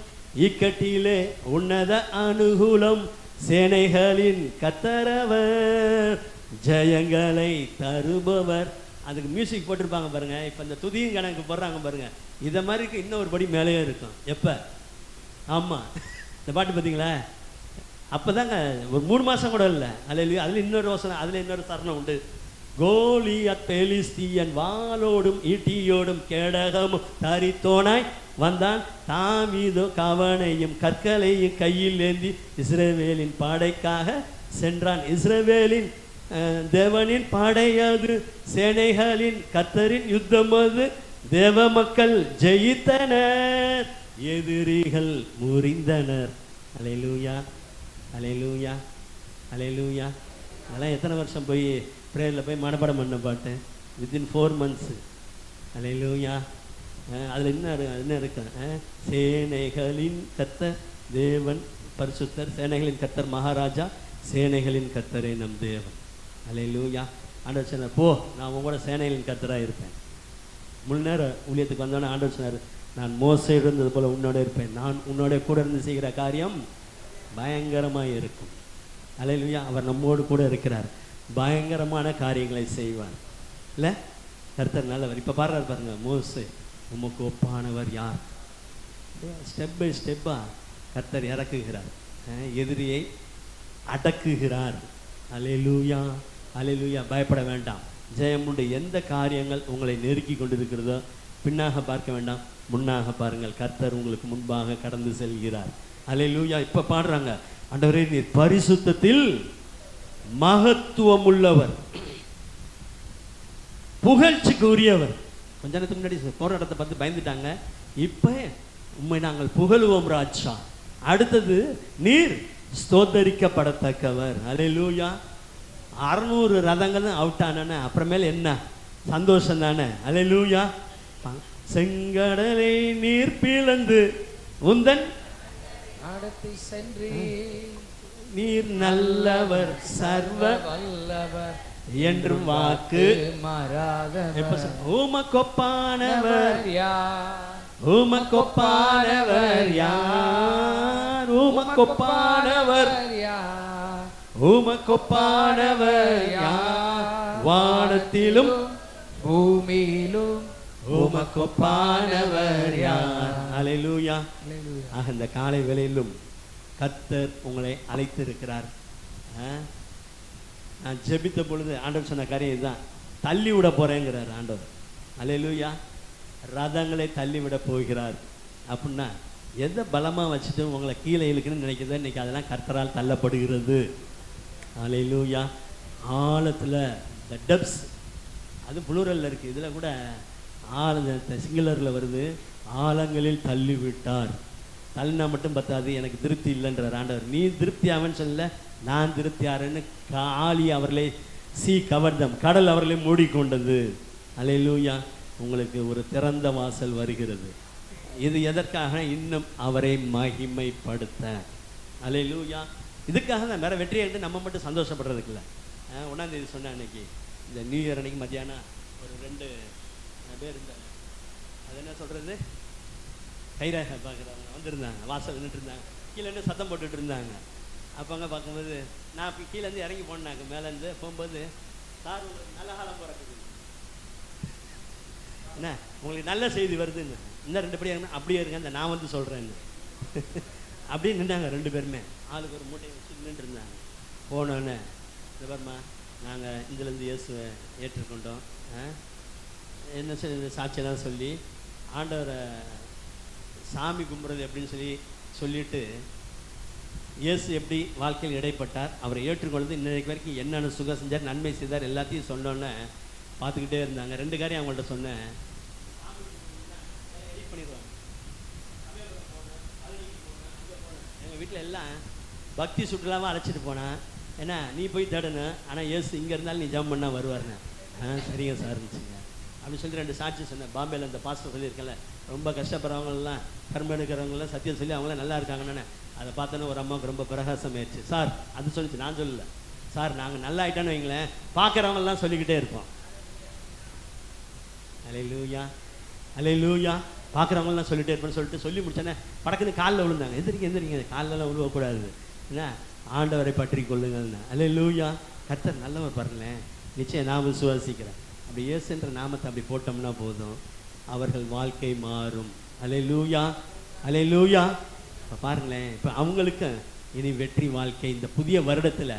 இக்கட்டிலே உன்னத அனுகூலம், சேனைகளின் கர்த்தரவர், ஜெயங்களை தருபவர். அதுக்கு மியூசிக் போட்டிருப்பாங்க பாருங்க. இப்போ இந்த துதியும் கணக்கு போடுறாங்க பாருங்க. இதை மாதிரி இன்னும் ஒரு படி மேலேயே இருக்கும். எப்போ? ஆமாம், இந்த பாட்டு பார்த்தீங்களா? அப்போ தாங்க, ஒரு 3 மாதம் கூட இல்லை. அதில் இன்னொரு வசனம், அதில் இன்னொரு சரணம் உண்டு. கோலியத் பெலிஸ்தியன் வாளோடும் ஈட்டியோடும் கேடகமும் தரித்தோனாய் வந்தான், தாவீதோ கவனையும் கற்களையும் கையில் ஏந்தி இஸ்ரவேலின் பாடைக்காக சென்றான். இஸ்ரவேலின் தேவனின் பாடையாது, சேனைகளின் கர்த்தரின் யுத்தம் அது, தேவ மக்கள் ஜெயித்தனர், எதிரிகள் முறிந்தனர். அல்லேலூயா. அல்லேலூயா. அல்லேலூயா. அதெல்லாம் எத்தனை வருஷம் போய் ப்ரேயரில் போய் மனப்பாடம் பண்ண பாட்டு, வித்தின் 4 months. அல்லேலூயா. அதில் என்ன இருக்கு? சேனைகளின் கர்த்தர் தேவன் பரிசுத்தர், சேனைகளின் கர்த்தர் மகாராஜா, சேனைகளின் கர்த்தரே நம் தேவன். அல்லேலூயா. ஆண்டவர் சொன்னார், போ, நான் உங்களோட சேனைகளின் கர்த்தராக இருப்பேன். முழு நேரம் ஊழியத்துக்கு வந்தோடனே ஆண்டவர் சொன்னார், நான் மோசே இருந்தது போல் உன்னோட இருப்பேன். நான் உன்னோட கூட இருந்து செய்கிற காரியம் பயங்கரமாக இருக்கும். அல்லேலூயா. அவர் நம்மோடு கூட இருக்கிறார், பயங்கரமான காரியங்களை செய்வார். இல்லை, கர்த்தர் நல்லவர். இப்போ பாடுறார் பாருங்க, மோசே உமக்கு ஒப்பானவர் யார்? ஸ்டெப் பை ஸ்டெப்பாக கர்த்தர் இறக்குகிறார், எதிரியை அடக்குகிறார். அல்லேலூயா, அல்லேலூயா. பயப்பட வேண்டாம், ஜெயமுண்டு. எந்த காரியங்கள் உங்களை நெருக்கி கொண்டிருக்கிறதோ பின்னாக பார்க்க வேண்டாம், முன்னாக பாருங்கள். கர்த்தர் உங்களுக்கு முன்பாக கடந்து செல்கிறார். அல்லேலூயா. இப்போ பாடுறாங்க, ஆண்டவரே நீர் பரிசுத்தத்தில் மகத்துவம் உள்ளவர், புகழ்ச்சிக்கு உரியவர். கொஞ்ச நேரத்துக்கு முன்னாடி போராட்டத்தை பார்த்து பயந்துட்டாங்க, இப்போ உண்மை நாங்கள் புகழுவோம் ராஜா. அடுத்தது நீர் ஸ்தோத்தரிக்கப்படத்தக்கவர். அல்லேலூயா. 600 ரதங்கள் அவுட் ஆன அப்புறமேல என்ன சந்தோஷம் தானே. அல்லேலூயா. செங்கடலை நீர் பிளந்து உந்தன் நடத்தி சென்றி, நீர் நல்லவர் சர்வ வல்லவர் என்றும் வாக்கு மாறாதவர். உமக்கொப்பானவர் யார்? உமக்கொப்பானவர் யார்? உமக்கொப்பானவர் யார்? உமக்கொப்பானவர் யார்? வானத்திலும் பூமியிலும் உமக்கொப்பானவர் யார்? அல்லேலூயா. அல்லேலூயா. ஆக இந்த காலை வேளையிலும் கர்த்தர் உங்களை அழைத்திருக்கிறார். நான் ஜெபித்த பொழுது ஆண்டவர் சொன்ன காரியம் இதுதான், தள்ளி விட போறேங்கிறார் ஆண்டவர். அல்லேலூயா. ரதங்களை தள்ளி விட போகிறார். அப்படின்னா எதை பலமாக வச்சுட்டு உங்களை கீழே இழுக்குன்னு நினைக்கிறத இன்னைக்கு அதெல்லாம் கர்த்தரால் தள்ளப்படுகிறது. அல்லேலூயா. ஆழத்தில் த டெப்ஸ், அது புளூரலில் இருக்குது, இதில் கூட சிங்குலரில் வருது, ஆழங்களில் தள்ளி விட்டார். தள்ளினா மட்டும் பத்தாது, எனக்கு திருப்தி இல்லைன்றார் ஆண்டவர். நீ திருப்தி அவன் சொல்ல, நான் திருப்தி ஆறேன்னு ஆழி அவர்களை கவர்தம், கடல் அவர்களை மூடிக்கொண்டது. அல்லேலூயா. உங்களுக்கு ஒரு திறந்த வாசல் வருகிறது. இது எதற்காக? இன்னும் அவரை மகிமைப்படுத்த. அல்லேலூயா. இதுக்காக தான், வேற வெற்றி என்று நம்ம மட்டும் சந்தோஷப்படுறதுக்கு இல்லை. 1ஆம் தேதி சொன்னேன் அன்னைக்கு, இந்த நியூ இயர் அன்னைக்கு மத்தியானம் ஒரு 2 பேர் இருந்தாங்க. அது என்ன சொல்கிறது, கைராக பார்க்குறவங்க வந்திருந்தாங்க, வாசல் நின்றுட்டு இருந்தாங்க, கீழே இருந்து சத்தம் போட்டுட்டு இருந்தாங்க. அப்போ அங்கே பார்க்கும்போது நான் கீழேருந்து இறங்கி போனாங்க, மேலேருந்து போகும்போது சார் உங்களுக்கு நல்ல காலம் பிறக்குது, என்ன உங்களுக்கு நல்ல செய்தி வருதுன்னு, இன்னும் 2 படி அப்படியே இருங்க, அந்த நான் வந்து சொல்கிறேன்னு அப்படியே நின்றாங்க 2 பேருமே. ஆளுக்கு ஒரு மூட்டையை வச்சு நின்றுட்டு இருந்தாங்க. போனோன்னே, இந்த பாருமா நாங்கள் இதுலேருந்து இயேசுவை ஏற்றுக்கொண்டோம், என்ன சாட்சியெல்லாம் சொல்லி ஆண்டவரை சாமி கும்பிட்றது எப்படின்னு சொல்லிட்டு இயேசு எப்படி வாழ்க்கையில் இடைப்பட்டார், அவரை ஏற்றுக்கொள்வது இன்னைக்கு வரைக்கும் என்னென்ன சுகம் செஞ்சார், நன்மை செய்தார், எல்லாத்தையும் சொன்னோன்னே பார்த்துக்கிட்டே இருந்தாங்க. 2 காரியம் அவங்கள்ட்ட சொன்னேன். எங்கள் வீட்டில் எல்லாம் பக்தி சுற்றுலாவாக அழைச்சிட்டு போனேன். ஏன்னா நீ போய் தேடணும், ஆனால் இயேசு இங்கே இருந்தாலும் நீ ஜெபம் பண்ணால் வருவார்ண்ணே. சரிங்க சார் இருந்துச்சுங்க அப்படின்னு சொல்லி 2 சாட்சி சொன்னேன். பாம்பேயில் இந்த பாஸ்டர் சொல்லியிருக்கல, ரொம்ப கஷ்டப்படுறவங்கலாம், கர்மம் எடுக்கிறவங்களாம் சத்தியம் சொல்லி அவங்களாம் நல்லா இருக்காங்கன்னு. அதை பார்த்தோன்னே ஒரு அம்மாவுக்கு ரொம்ப பிரகாசம் ஆயிடுச்சு. சார் அது சொல்லிச்சு, நான் சொல்லலை சார், நாங்கள் நல்லா ஆகிட்டோன்னு வைங்களேன், பார்க்குறவங்கலாம் சொல்லிக்கிட்டே இருப்போம். அல்லேலூயா, அல்லேலூயா. பார்க்குறவங்களாம் சொல்லிகிட்டே இருப்பேன்னு சொல்லிட்டு சொல்லி முடிச்சோன்னே படக்குன்னு காலில் விழுந்தாங்க. எந்திரிங்க காலிலலாம் விழுவக்கூடாது, என்ன ஆண்டவரை பற்றி கொள்ளுங்கள்னு. அல்லேலூயா. கர்த்தர் நல்லவர் பாருங்களேன். நிச்சயம் நான் விசுவாசிக்கிறேன். அப்படி இயேசுன்ற நாமத்தை அப்படி போட்டோம்னா போதும், அவர்கள் வாழ்க்கை மாறும். அல்லேலூயா, அல்லேலூயா. இப்போ பாருங்களேன், இப்போ அவங்களுக்கு இனி வெற்றி வாழ்க்கை. இந்த புதிய வருடத்தில்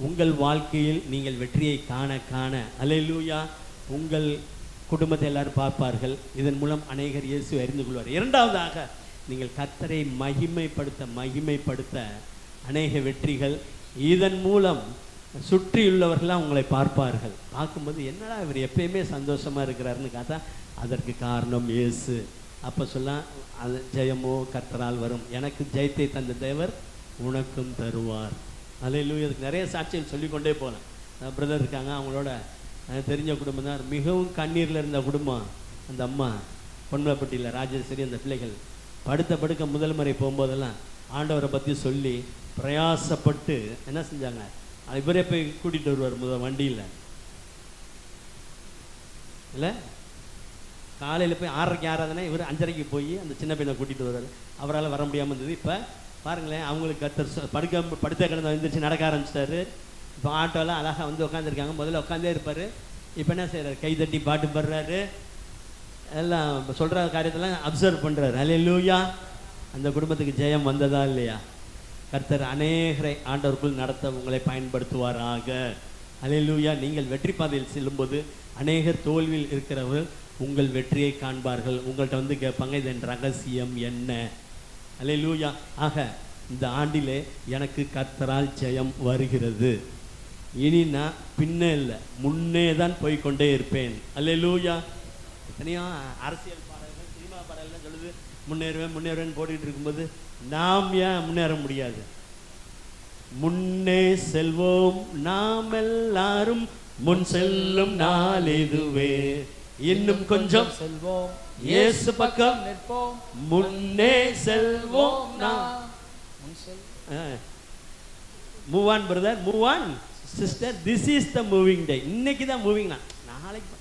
உங்கள் வாழ்க்கையில் நீங்கள் வெற்றியை காண காண, அல்லேலூயா, உங்கள் குடும்பத்தை எல்லாரும் பார்ப்பார்கள். இதன் மூலம் அநேகர் இயேசு அறிந்து கொள்வார். 2வதாக நீங்கள் கர்த்தரை மகிமைப்படுத்த அநேக வெற்றிகள். இதன் மூலம் சுற்றியுள்ளவர்களாக உங்களை பார்ப்பார்கள். பார்க்கும்போது என்னடா இவர் எப்பயுமே சந்தோஷமாக இருக்கிறாருன்னு பார்த்தா அதற்கு காரணம் இயேசு. அப்போ சொல்லலாம், அது ஜெயமோ கர்த்தரால் வரும், எனக்கு ஜெயத்தை தந்த தேவர் உனக்கும் தருவார். அல்லேலூயா. இதுக்கு நிறைய சாட்சிகள் சொல்லிக்கொண்டே போகலாம். பிரதர் இருக்காங்க, அவங்களோட தெரிஞ்ச குடும்பம் தான். மிகவும் கண்ணீரில் இருந்த குடும்பம் அந்த அம்மா. பொன்மலைப்பட்டியில் ராஜேஸ்வரி, அந்த பிள்ளைகள் படுக்க முதல் முறை போகும்போதெல்லாம் ஆண்டவரை பற்றி சொல்லி பிரயாசப்பட்டு என்ன செஞ்சாங்க, இவரே போய் கூட்டிகிட்டு வருவார் முதல் வண்டியில். இல்லை, காலையில் போய் 6:30 ஆராதனை, இவர் 5:30 போய் அந்த சின்ன பையனை கூட்டிகிட்டு வருவார். அவரால் வர முடியாமல் இருந்தது. இப்போ பாருங்களேன், அவங்களுக்கு கத்தர் படுத்த கிடந்து எழுந்திரிச்சு நடக்க ஆரம்பிச்சிட்டாரு. இப்போ ஆட்டோலாம் அழகாக வந்து உட்காந்துருக்காங்க. முதல்ல உட்காந்தே இருப்பார், இப்போ என்ன செய்கிறார், கை தட்டி பாட்டு பாடுறாரு, எல்லாம் சொல்கிற காரியத்தெல்லாம் அப்சர்வ் பண்ணுறாரு. அல்லேலூயா. அந்த குடும்பத்துக்கு ஜெயம் வந்ததா இல்லையா? கர்த்தர் அநேகரை ஆண்டவருக்குள் நடத்த உங்களை பயன்படுத்துவாராக. அல்லேலூயா. நீங்கள் வெற்றி பாதையில் செல்லும்போது அநேகர் தோல்வியில் இருக்கிறவர்கள் உங்கள் வெற்றியை காண்பார்கள். உங்கள்கிட்ட வந்து கேட்பாங்க, இதன் ரகசியம் என்ன? அல்லேலூயா. ஆக இந்த ஆண்டிலே எனக்கு கர்த்தரால் ஜெயம் வருகிறது. இனி நான் பின்னே இல்லை, முன்னே தான் போய்கொண்டே இருப்பேன். அல்லேலூயா. எத்தனையோ அரசியல் பாடல்கள், சினிமா பாடல்கள் சொல்லுது முன்னேறுவேன் போட்டுக்கிட்டு இருக்கும்போது நாம் ஏன் முன்னேற முடியாது? முன்னே செல்வோம் நாம் எல்லாரும், முன் செல்லும் நாள் இதுவே, இன்னும் கொஞ்சம் செல்வோம், இயேசு பக்கம் நிற்போம், முன்னே செல்வோம் நாம். Move on brother, move on sister, this is the moving day. இன்னைக்கு தான் மூவிங். நாளைக்கு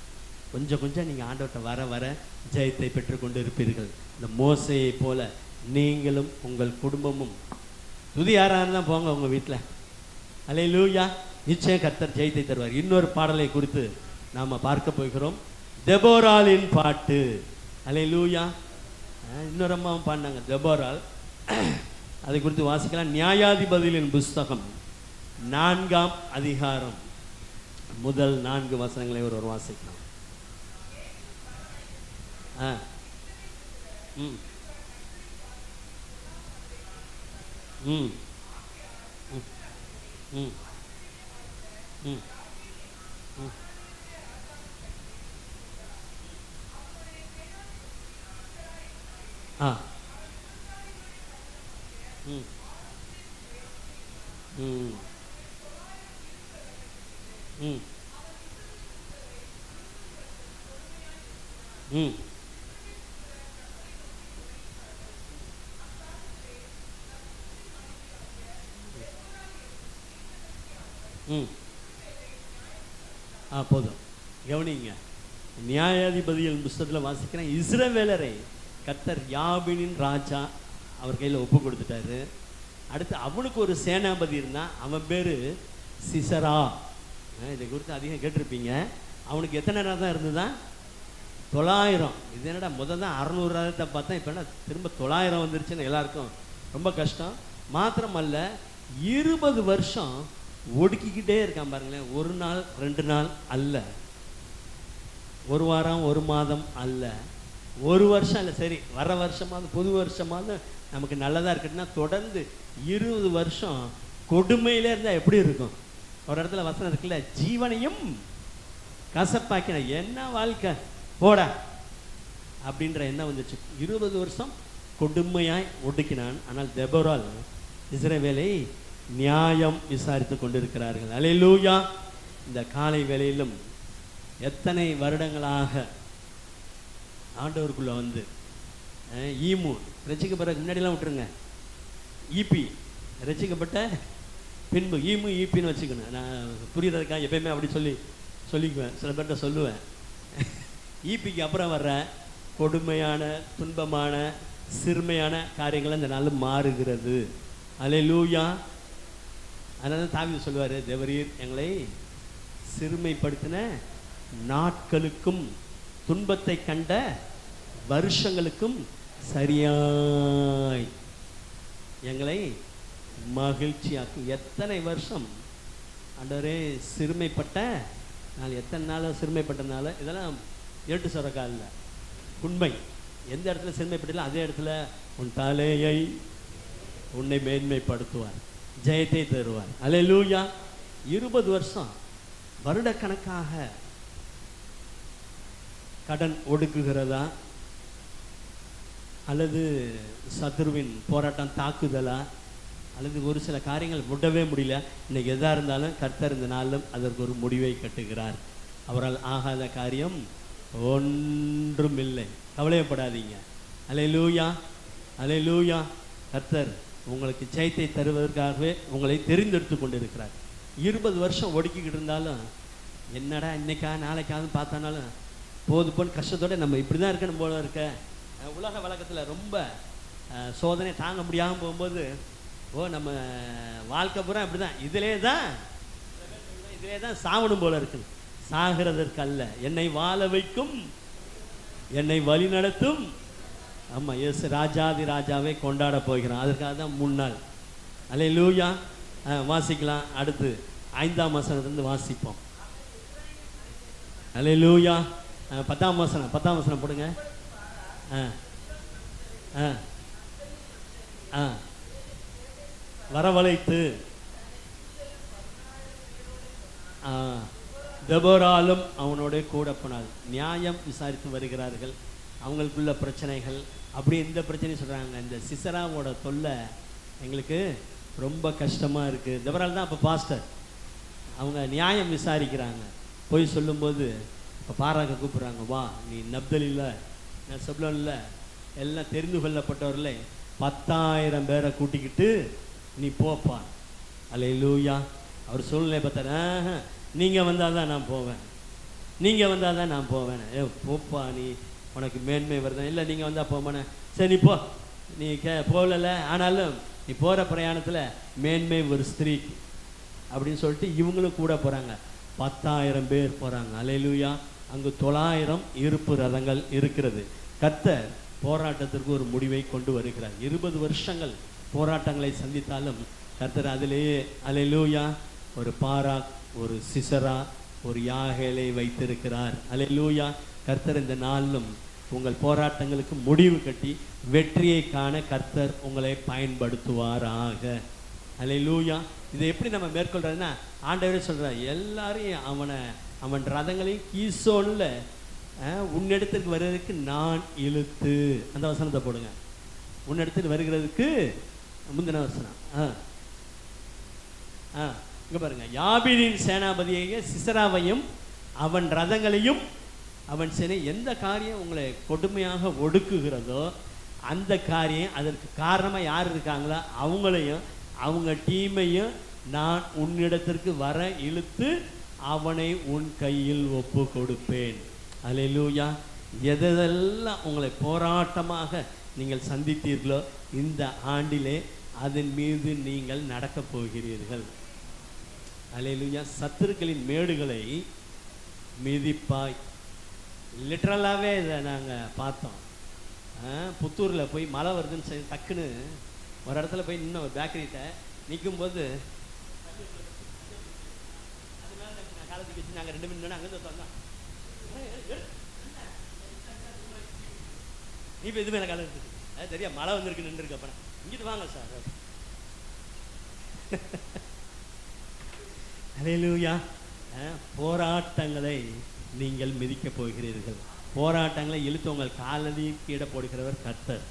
கொஞ்சம் நீங்கள் ஆண்டவர்கிட்ட வர வர ஜெயத்தை பெற்றுக்கொண்டு இருப்பீர்கள். இந்த மோசையை போல நீங்களும் உங்கள் குடும்பமும் துதி யாராக தான் போங்க உங்கள் வீட்டில். அல்லேலூயா. நிச்சயம் கர்த்தர் ஜெயத்தை தருவார். இன்னொரு பாடலை குறித்து நாம் பார்க்க போகிறோம், தெபோராலின் பாட்டு. அல்லேலூயா. இன்னொரு அம்மாவும் பாடினாங்க தெபோரால். அதை குறித்து வாசிக்கலாம். நியாயாதிபதிகளின் புஸ்தகம் 4ஆம் அதிகாரம் முதல் 4 வசனங்களை ஒரு வாசிக்கலாம். ம் ம் ம் ம் ம் ஆ ம் ம் ம் ம் ம் போதும், கவனிங்க. நியாயாதிபதிகள் புஸ்தகத்தில் வாசிக்கிறேன், இஸ்ரவேலரை கர்த்தர் யாபீனின் ராஜா அவர் கையில் ஒப்பு கொடுத்துட்டாரு. அடுத்து அவனுக்கு ஒரு சேனாபதி இருந்தான், அவன் பேர் சிசரா. இதை குறித்து அதிகம் கேட்டிருப்பீங்க. அவனுக்கு எத்தனை நேரம் தான் இருந்துதான்? 900. இது என்னடா முதல் தான் 600 பார்த்தா இப்போ என்ன திரும்ப 900 வந்துருச்சுன்னு எல்லாருக்கும் ரொம்ப கஷ்டம். மாத்திரமல்ல 20 வருஷம் ஒடுக்கிக்கிட்டே இருக்கான் பாருங்களேன். 1 நாள் 2 நாள் அல்ல, 1 வாரம் 1 மாதம் அல்ல, 1 வருஷம் இல்லை, சரி வர வருஷமாவது புது வருஷமாவது நமக்கு நல்லதாக இருக்கட்டும்னா தொடர்ந்து 20 வருஷம் கொடுமையிலே இருந்தால் எப்படி இருக்கும்? ஒரு இடத்துல வசனம் இருக்குல்ல, ஜீவனையும் கசப்பாக்கின என்ன வாழ்க்கை போட அப்படின்ற எண்ணம் வந்துச்சு. 20 வருஷம் கொடுமையாய் ஒடுக்கினான். ஆனால் தெபோரால் இஸ்ரவேலை நியாயம் விசாரித்து கொண்டிருக்கிறார்கள். அல்லேலூயா. இந்த காலை வேளையிலும் எத்தனை வருடங்களாக ஆண்டவருக்குள்ள வந்து ஈமு ரசிக்கப்பட்ட முன்னாடிலாம் விட்டுருங்க, ஈபி ரசிக்கப்பட்ட பின்பு ஈமு ஈபின்னு வச்சுக்கணும். நான் புரியுறதுக்காக எப்பயுமே அப்படி சொல்லிக்குவேன், சில பேர்கிட்ட சொல்லுவேன். ஈபிக்கு அப்புறம் வர்ற கொடுமையான துன்பமான சிறுமையான காரியங்கள் இந்த நாள் மாறுகிறது. அல்லேலூயா. அதனால தான் தாவீது சொல்லுவார், தேவரீர் எங்களை சிறுமைப்படுத்தின நாட்களுக்கும் துன்பத்தை கண்ட வருஷங்களுக்கும் சரியாய் எங்களை மகிழ்ச்சியாக்கும். எத்தனை வருஷம் ஆண்டவரே சிறுமைப்பட்ட நாள், எத்தனை நாள் சிறுமைப்பட்டனால இதெல்லாம் ஏட்டு சொரக்கா இல்லை, உண்மை. எந்த இடத்துல சிறுமைப்பட்டாலும் அதே இடத்துல உன் தலையை உன்னை மேன்மைப்படுத்துவார், ஜெயத்தை தருவார். அல்லேலூயா. 20 வருஷம் வருடக்கணக்காக கடன் ஒடுக்குகிறதா அல்லது சத்துருவின் போராட்டம் தாக்குதலா அல்லது ஒரு சில காரியங்கள் விடவே முடியல. இன்னைக்கு எதாக இருந்தாலும் கர்த்தர் இந்த நாளிலும் அதற்கு ஒரு முடிவை கட்டுகிறார். அவரால் ஆகாத காரியம் ஒன்றுமில்லை. கவலையப்படாதீங்க. அல்லேலூயா, அல்லேலூயா. கர்த்தர் உங்களுக்கு ஜெயத்தை தருவதற்காகவே உங்களை தெரிந்தெடுத்து கொண்டிருக்கிறார். 20 வருஷம் ஒடுக்கிக்கிட்டு இருந்தாலும் என்னடா இன்னைக்கா நாளைக்காவது பார்த்தானாலும் போது போன்னு கஷ்டத்தோடு நம்ம இப்படி தான் இருக்கணும் போல இருக்க. உலக வழக்கத்தில் ரொம்ப சோதனை தாங்க முடியாமல் போகும்போது நம்ம வாழ்க்கை பூரா இப்படி தான், இதிலே தான் சாவணும் போல இருக்குது. சாகிறதற்கு அல்ல, என்னை வாழ வைக்கும், என்னை வழி நடத்தும். ஆமாம், இயேசு ராஜாதி ராஜாவை கொண்டாட போகிறான். அதற்காக தான் முன்னாள். அல்லேலூயா. வாசிக்கலாம். அடுத்து 5ஆம் வசனத்திலிருந்து வாசிப்போம். அல்லேலூயா. 10ஆம் வசனம் போடுங்க. வரவழைத்து தெபோராலும் அவனோட கூட போனாள். நியாயம் விசாரித்து வருகிறார்கள். அவங்களுக்குள்ள பிரச்சனைகள் அப்படி இந்த பிரச்சனையும் சொல்கிறாங்க. இந்த சிசராவோட தொல்லை எங்களுக்கு ரொம்ப கஷ்டமாக இருக்குது. தெபோரால் தான் அப்போ பாஸ்டர். அவங்க நியாயம் விசாரிக்கிறாங்க. போய் சொல்லும்போது இப்போ பாராக்க கூப்பிட்றாங்க, வா நீ நப்தலில் செப்லோனில் எல்லாம் தெரிந்து கொள்ளப்பட்டவர்களே 10,000 பேரை கூட்டிக்கிட்டு நீ போப்பா. அல்லேலூயா. அவர் சூழ்நிலை பார்த்தாரு. நீங்கள் வந்தால் தான் நான் போவேன், நீங்கள் வந்தால் தான் நான் போவேன். போப்பா, நீ உனக்கு மேன்மை வருதேன். இல்லை நீங்கள் வந்தால் போமானே. சரி நீ போ, நீ போகல, ஆனாலும் நீ போகிற பிரயாணத்தில் மேன்மை ஒரு ஸ்திரீக்கு அப்படின்னு சொல்லிட்டு இவங்களும் கூட போகிறாங்க. 10,000 பேர் போகிறாங்க. அல்லேலூயா. அங்கு 900 இருப்பு ரதங்கள் இருக்கிறது. கர்த்தர் போராட்டத்திற்கு ஒரு முடிவை கொண்டு வருகிறார். 20 வருஷங்கள் போராட்டங்களை சந்தித்தாலும் கர்த்தர் அதிலேயே அல்லேலூயா ஒரு பாராக், ஒரு சிசரா, ஒரு யாகேலை வைத்திருக்கிறார். அல்லேலூயா. கர்த்தர் இந்த நாளிலும் உங்கள் போராட்டங்களுக்கு முடிவு கட்டி வெற்றியை காண கர்த்தர் உங்களை பயன்படுத்துவாராக. அல்லேலூயா. இதை எப்படி நம்ம மேற்கொள்றதுன்னா, ஆண்டவரே சொல்கிறார், எல்லாரையும் அவன் ரதங்களையும் கீசோனில் உன்னிடத்துக்கு வருவதற்கு நான் இழுத்து. அந்த வசனத்தை போடுங்க. உன்னிடத்துக்கு வருகிறதுக்கு முந்தின வசனம். இங்கே பாருங்க. யாபீனின் சேனாபதியை சிசராவையும் அவன் ரதங்களையும் அவன் சேனை எந்த காரியம் உங்களை கொடுமையாக ஒடுக்குகிறதோ அந்த காரியம், அதற்கு காரணமாக யார் இருக்காங்களோ அவங்களையும் அவங்க டீமையும் நான் உன்னிடத்திற்கு வர இழுத்து அவனை உன் கையில் ஒப்பு கொடுப்பேன். அல்லேலூயா. எதெல்லாம் உங்களை போராட்டமாக நீங்கள் சந்தித்தீர்களோ இந்த ஆண்டிலே அதன் மீது நீங்கள் நடக்கப் போகிறீர்கள். அல்லேலூயா. சத்துருக்களின் மேடுகளை மிதிப்பாய். லிட்ரலாகவே இதை நாங்கள் பார்த்தோம். புத்தூரில் போய் மழை வருதுன்னு சொல்லி டக்குன்னு ஒரு இடத்துல போய் நின்று ஒரு பேக்கரிகிட்ட நிற்கும்போது காலத்துக்கு வச்சு நாங்கள் 2 மணி அங்கேருந்து வந்தோம். நீ இப்போ எதுவுமே எனக்கு காலம் இருக்குது, அது தெரியா மழை வந்துருக்கு நின்றுருக்கு. அப்புறம் இங்கிட்டு வாங்க சார். அல்லேலூயா. போராட்டங்களை நீங்கள் மிதிக்க போகிறீர்கள். போராட்டங்களை இழுத்து உங்கள் காலடி கீழே போடுகிறவர் கர்த்தர்.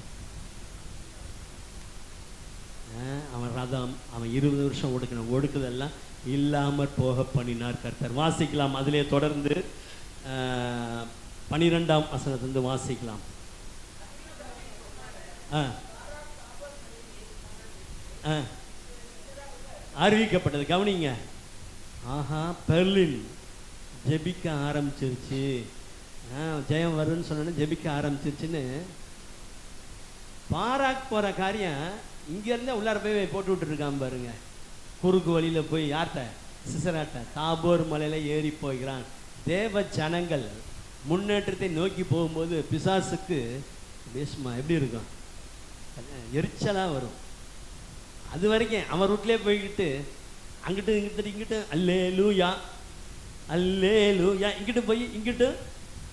அவன் ரதம், அவன் 20 வருஷம் ஒடுக்குதெல்லாம் இல்லாமற் போக பண்ணினார் கர்த்தர். வாசிக்கலாம். அதிலே தொடர்ந்து 12ஆம் வசனத்திலிருந்து வாசிக்கலாம். அறிவிக்கப்பட்டது. கவனிங்க. பெர்லின் ஜெபிக்க ஆரம்பிச்சிருச்சு. ஜெயம் வரும்னு சொன்னோன்னு ஜெபிக்க ஆரம்பிச்சிருச்சுன்னு பாராக் போகிற காரியம் இங்கேருந்தே உள்ளார போய் போட்டு விட்டுருக்கான் பாருங்க. குறுக்கு வழியில் போய் யார்கிட்ட? சிசராட்ட. தாபோர் மலையில் ஏறி போகிறான். தேவ ஜனங்கள் முன்னேற்றத்தை நோக்கி போகும்போது பிசாசுக்கு பேசுமா எப்படி இருக்கும்? எரிச்சலாக வரும். அது வரைக்கும் அவன் ரூட்லேயே போய்கிட்டு அங்கிட்டு இங்கிட்டு அல்லேலூயா அல்லேலூயா, இங்கிட்டு போய் இங்கிட்டு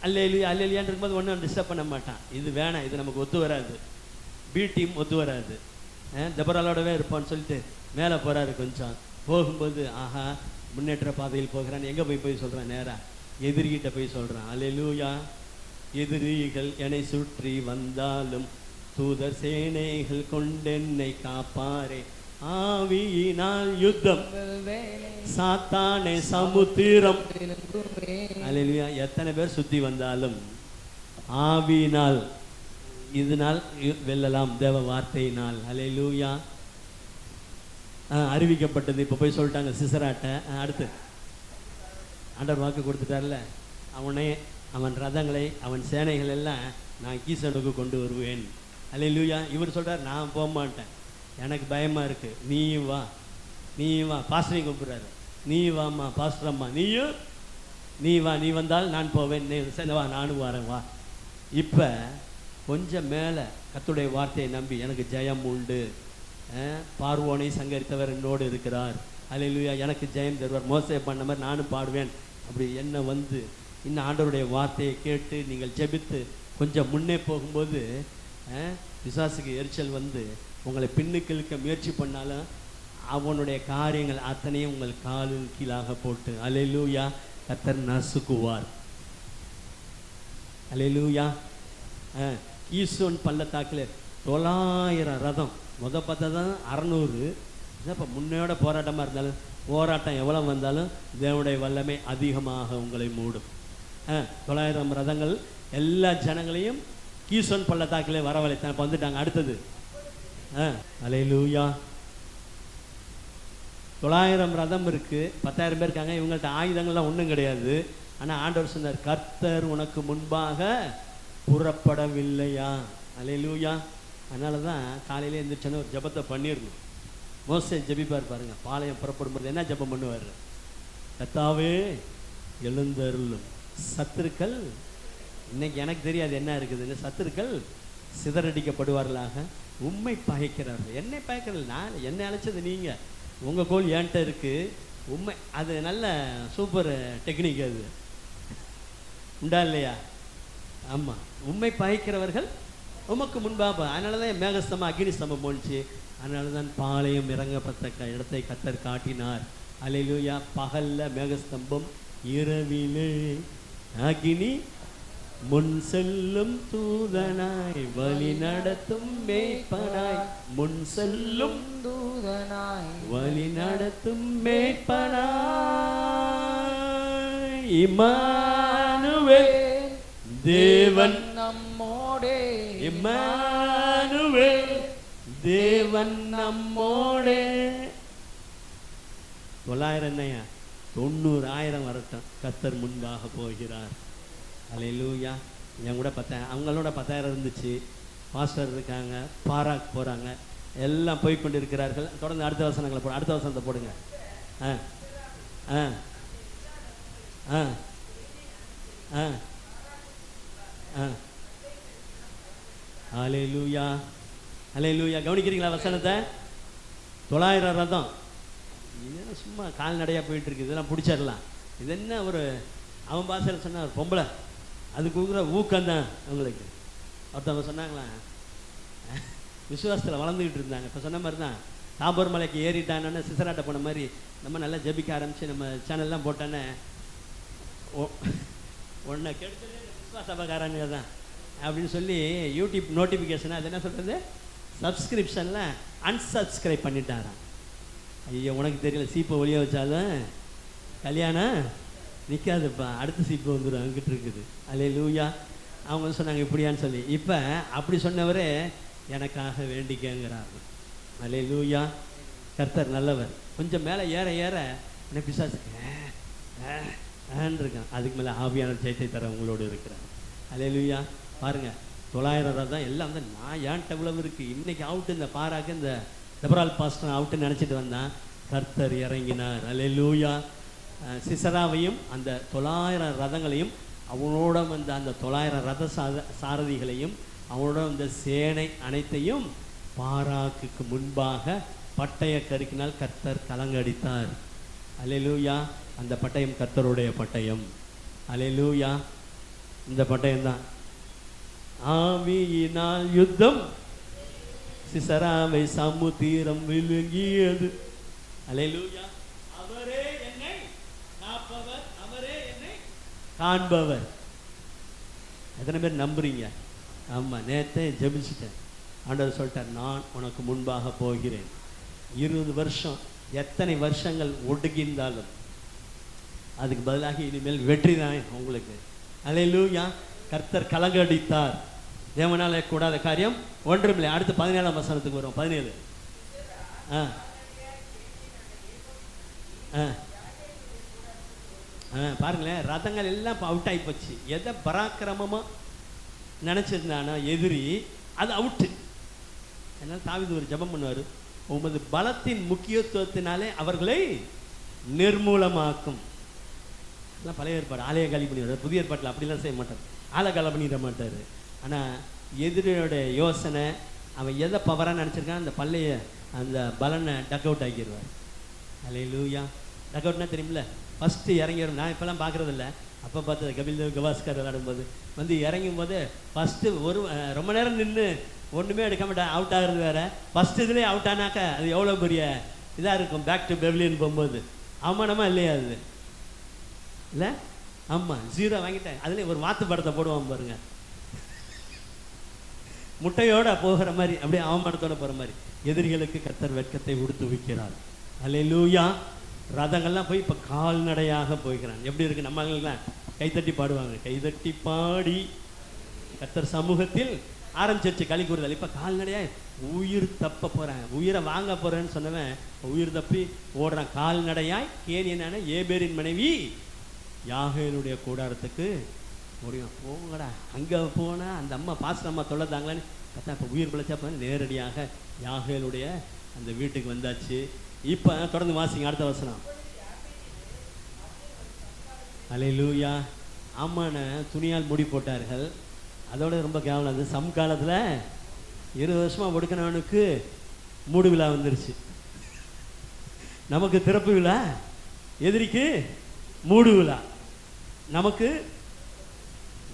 அல்லேலூயா அல்லேலூயான்னு இருக்கும்போது ஒன்றும் டிஸ்டர்ப் பண்ண மாட்டான். இது வேணாம், இது நமக்கு ஒத்து வராது, பி டீம் ஒத்து வராது, தெபராலோடவே இருப்பான்னு சொல்லிட்டு மேலே போகிறாரு. கொஞ்சம் போகும்போது முன்னேற்ற பாதையில் போகிறான்னு எங்கே போய் சொல்கிறான்? நேராக எதிரிகிட்ட போய் சொல்கிறான். அல்லேலூயா. எதிரிகள் என்னை சுற்றி வந்தாலும் தூதர் சேனைகள் கொண்டென்னை காப்பாரே. ஆவியினால் யுத்தம், சாத்தானே சமுத்திரம். அல்லேலூயா. எத்தனை பேர் சுத்தி வந்தாலும் ஆவியினால் இதனால் வெல்லலாம், தேவ வார்த்தையினால். அல்லேலூயா. அறிவிக்கப்பட்டது. இப்போ போய் சொல்லிட்டாங்க சிசராட்ட. அடுத்து ஆண்டவர் வாக்கு கொடுத்துட்டார்ல, அவனை அவன் ரதங்களை அவன் சேனைகள் எல்லாம் நான் கீசனுக்கு கொண்டு வருவேன். அல்லேலூயா. இவர் சொல்கிறார் நான் போக மாட்டேன், எனக்கு பயமாக இருக்குது, நீயும் வா, நீயும் வா. பாஸ்டரையும் கூப்பிட்றாரு, நீ வாம்மா பாஸ்டர் அம்மா, நீ வா, நீ வந்தால் நான் போவேன், வா நானும் வரேன் வா. இப்போ கொஞ்சம் மேலே கர்த்தருடைய வார்த்தையை நம்பி எனக்கு ஜெயம் உண்டு, பார்வோனை சங்கரித்தவர் என்னோடு இருக்கிறார், அல்லேலூயா, எனக்கு ஜெயம் தருவார், மோசே பண்ண மாதிரி நானும் பாடுவேன், அப்படி என்ன வந்து இன்னும் ஆண்டவருடைய வார்த்தையை கேட்டு நீங்கள் ஜெபித்து கொஞ்சம் முன்னே போகும்போது பிசாசுக்கு எரிச்சல் வந்து உங்களை பின்னுக்கு இழுக்க முயற்சி பண்ணாலும் அவனுடைய காரியங்கள் அத்தனையும் உங்கள் காலில் கீழாக போட்டு அல்லேலூயா கர்த்தர் நசுக்குவார். அல்லேலூயா. கீசோன் பள்ளத்தாக்கில் 900 ரதம், பார்த்ததான் 600. இப்போ முன்னையோட போராட்டமாக இருந்தாலும் போராட்டம் எவ்வளோ வந்தாலும் தேவனுடைய வல்லமை அதிகமாக உங்களை மூடும். 900 ரதங்கள் எல்லா ஜனங்களையும் கீசோன் பள்ளத்தாக்கிலே வரவழைத்தான். இப்போ வந்துட்டாங்க. அடுத்தது அல்லேலூயா. 900 ரதம் இருக்குது, 10,000 பேர் இருக்காங்க. இவங்கள்ட்ட ஆயுதங்கள்லாம் ஒன்றும் கிடையாது. ஆனால் ஆண்டவர் சொன்னார், கர்த்தர் உனக்கு முன்பாக புறப்படவில்லையா. அல்லேலூயா. அதனால தான் காலையிலே எழுந்திரிச்சோன்னு ஒரு ஜபத்தை பண்ணிடணும். மோசே ஜெபிப்பார் பாருங்க, பாளையம் புறப்படும்போது என்ன ஜபம் பண்ணுவார்? கர்த்தாவே எழுந்தருளும், சத்துருக்கள், இன்னைக்கு எனக்கு தெரியாது என்ன இருக்குதுன்னு, சத்துருக்கள் சிதறடிக்கப்படுவார்களாக, உண்மை பகைக்கிறார்கள். என்னை பகைக்கிறது நான், என்னை அழைச்சது நீங்கள், உங்கள் கோல் ஏன்ட்ட இருக்குது. உண்மை அது நல்ல சூப்பர் டெக்னிக், அது உண்டா இல்லையா? ஆமாம், உண்மை பகைக்கிறவர்கள் உமக்கு முன்பாக. அதனால தான் மேகஸ்தம்பம் அக்னி ஸ்தம்பம் போணுச்சு. அதனால தான் பாளையம் இறங்கப்பட்ட இடத்தை கர்த்தர் காட்டினார். அல்லேலூயா. பகல்ல மேகஸ்தம்பம், இரவிலே அக்னி, முன் செல்லும் தூதனாய் வழி நடத்தும் மேய்ப்பனாய், முன் செல்லும் தூதனாய் வழி நடத்தும் மேய்ப்பனாய், இம்மானுவேல் தேவன் நம்மோடே, இம்மானுவேல் தேவன் நம்மோடே. 900 என்னையா, 90,000 வரட்டும், கர்த்தர் முன்பாக போகிறார். அல்லேலூயா. என் கூட 10,000, அவங்களோட 10,000 இருந்துச்சு. பாஸ்டர் இருக்காங்க, பாராக் போகிறாங்க, எல்லாம் போய் கொண்டு இருக்கிறார்கள். தொடர்ந்து அடுத்த வசனங்களை போடு, அடுத்த வசனத்தை போடுங்க. அல்லேலூயா. அல்லேலூயா. கவனிக்கிறீங்களா வசனத்தை? 900 ரதம், இதெல்லாம் சும்மா கால்நடையாக போயிட்டு இருக்கு, இதெல்லாம் பிடிச்சிடலாம். இது என்ன ஒரு, அவன் பாஷையில் சொன்ன பொம்பளை, அதுக்கு கொடுக்குற ஊக்கம்தான் அவங்களுக்கு. ஒருத்தவங்க சொன்னாங்களா, விசுவாசத்தில் வளர்ந்துக்கிட்டு இருந்தாங்க. இப்போ சொன்ன மாதிரி தான், தாபோர் மலைக்கு ஏறிட்டானோன்னு சிசராட்ட போன மாதிரி நம்ம நல்லா ஜெபிக்க ஆரம்பித்து நம்ம சேனல்லாம் போட்டானே ஒன்றை கெடுத்தது விசுவாசபகாரங்க தான் அப்படின்னு சொல்லி யூடியூப் நோட்டிஃபிகேஷனை அது என்ன சொல்கிறது, சப்ஸ்கிரிப்ஷனில் அன்சப்ஸ்கிரைப் பண்ணிட்டாரான். ஐயோ உனக்கு தெரியல, சீப்பை ஒளிய வச்சாலும் கல்யாணம் நிற்காதுப்பா, அடுத்த சீப்பு வந்துடும், அங்கிட்டு இருக்குது. அல்லேலூயா. அவங்க சொன்னாங்க இப்படியான்னு சொல்லி, இப்போ அப்படி சொன்னவரே எனக்காக வேண்டிக்கங்கிறார். அல்லேலூயா. கர்த்தர் நல்லவர். கொஞ்சம் மேலே ஏற ஏற எனக்கு பிசாசுக்கு இருக்கான், அதுக்கு மேலே ஆவியான ஜெயத்தை தர உங்களோடு இருக்கிறார். அல்லேலூயா. பாருங்கள், 900 ரதம் எல்லாம் வந்து நான் ஏன்ட்ட இவ்வளவு இருக்குது. இன்றைக்கி அவுட்டு, இந்த பாராக்கு இந்த டெபரால் பாஸ்டர் அவுட்டுன்னு நினச்சிட்டு வந்தான், கர்த்தர் இறங்கினார். அல்லேலூயா. சிசராவையும் அந்த 900 ரதங்களையும் அவனோட வந்த அந்த 900 ரத சாரதிகளையும் அவனோட வந்த சேனை அனைத்தையும் பாராக்குக்கு முன்பாக பட்டய கருக்கினால் கர்த்தர் கலங்கடித்தார். அல்லேலூயா. அந்த பட்டயம் கர்த்தருடைய பட்டயம். அல்லேலூயா. இந்த பட்டயம்தான். ஆவியினால் யுத்தம், சிசராவை சமுத்திரம் விழுங்கியது. அல்லேலூயா. அவரே என்னை காப்பவர், அவரே என்னை காண்பவர். எத்தனை பேர் நம்புறீங்க? ஆமாம், நேற்றே ஜெபிச்சிட்டேன். ஆண்டவர் சொல்லிட்டார், நான் உனக்கு முன்பாக போகிறேன், 20 வருஷம் எத்தனை வருஷங்கள் ஒடுங்கியிருந்தாலும் அதுக்கு பதிலாக இனிமேல் வெற்றி தான் உங்களுக்கு. அல்லேலூயா. கர்த்தர் கலங்கடித்தார். தேவனால கூடாத காரியம் ஒன்றுமில்லை. அடுத்து 17ஆம் வசனத்துக்கு வரும். 17. பாருங்களேன், ரதங்கள் எல்லாம் அவுட் ஆகி போச்சு. எதை பராக்கிரமமா நினைச்சிருந்தானோ எதிரி, அது அவுட்டு. அதனால தாவீது ஒரு ஜெபம் பண்ணுவார், உமது பலத்தின் முக்கியத்துவத்தினாலே அவர்களை நிர்மூலமாக்கும். பழைய ஏற்பாடு ஆலய காலி பண்ணிடுவார். புதிய ஏற்பாட்டில் அப்படிலாம் செய்ய மாட்டார், ஆலை காலி பண்ணிட மாட்டார். ஆனால் எதிரியோட யோசனை, அவன் எதை பவராக நினச்சிருக்கான், அந்த பள்ளைய அந்த பலனை டக் அவுட் ஆக்கிடுவார். அல்லேலூயா. டக் அவுட்னா தெரியுமில்ல, ஃபஸ்ட்டு இறங்கி வரும். நான் இப்போலாம் பார்க்குறதில்ல, அப்போ பார்த்தது கபில் தேவ் கவாஸ்கர் விளையாடும்போது வந்து இறங்கும் போது ஃபஸ்ட்டு ரொம்ப நேரம் நின்று ஒன்றுமே எடுக்க மாட்டேன், அவுட் ஆகிறது வேறு. ஃபஸ்ட்டு இதுலேயே அவுட் ஆனாக்கா அது எவ்வளோ பெரிய இதாக இருக்கும். பேக் டு பெவிலியன் போகும்போது அவமானமாக இல்லையா அது இல்லை? ஆமாம், 0 வாங்கிட்டேன். அதுலேயும் ஒரு வாத்து படத்தை போடுவான் பாருங்க, முட்டையோட போகிற மாதிரி, அப்படியே அவமானத்தோட போகிற மாதிரி. எதிரிகளுக்கு கர்த்தர் வெட்கத்தை உடுத்து வைக்கிறார். அல்லேலூயா. ரதங்கள்லாம் போய் இப்போ கால்நடையாக போய்க்கிறான். எப்படி இருக்கு? நம்மளுக்கெல்லாம் கைத்தட்டி பாடுவாங்க, கைதட்டி பாடி கர்த்தர் சமூகத்தில் ஆரம்பிச்சிருச்சு களி கூறுதல். இப்போ கால்நடையாக உயிர் தப்ப போகிறேன், உயிரை வாங்க போகிறேன்னு சொன்னவன் உயிர் தப்பி ஓடுறான். கால்நடையாய் கேனியனான ஏபேரின் மனைவி யாகேலுடைய கூடாரத்துக்கு முடியும். போங்கடா, அங்கே போனால் அந்த அம்மா பாஸ்டர் அம்மா தொல்லதாங்களான்னு பார்த்தா இப்போ உயிர் பிழைச்சா போய் நேரடியாக யாகேலுடைய அந்த வீட்டுக்கு வந்தாச்சு. இப்போ தொடர்ந்து வாசிங்க அடுத்த வசனம். அல்லேலூயா. ஆமான துணியால் மூடி போட்டார்கள். அதோட ரொம்ப கேவலம் அது. சம்காலத்தில் 20 வருஷமாக ஒடுக்கினவனுக்கு மூடு விழா வந்துருச்சு. நமக்கு திறப்பு விழா, எதிரிக்கு மூடு விழா. நமக்கு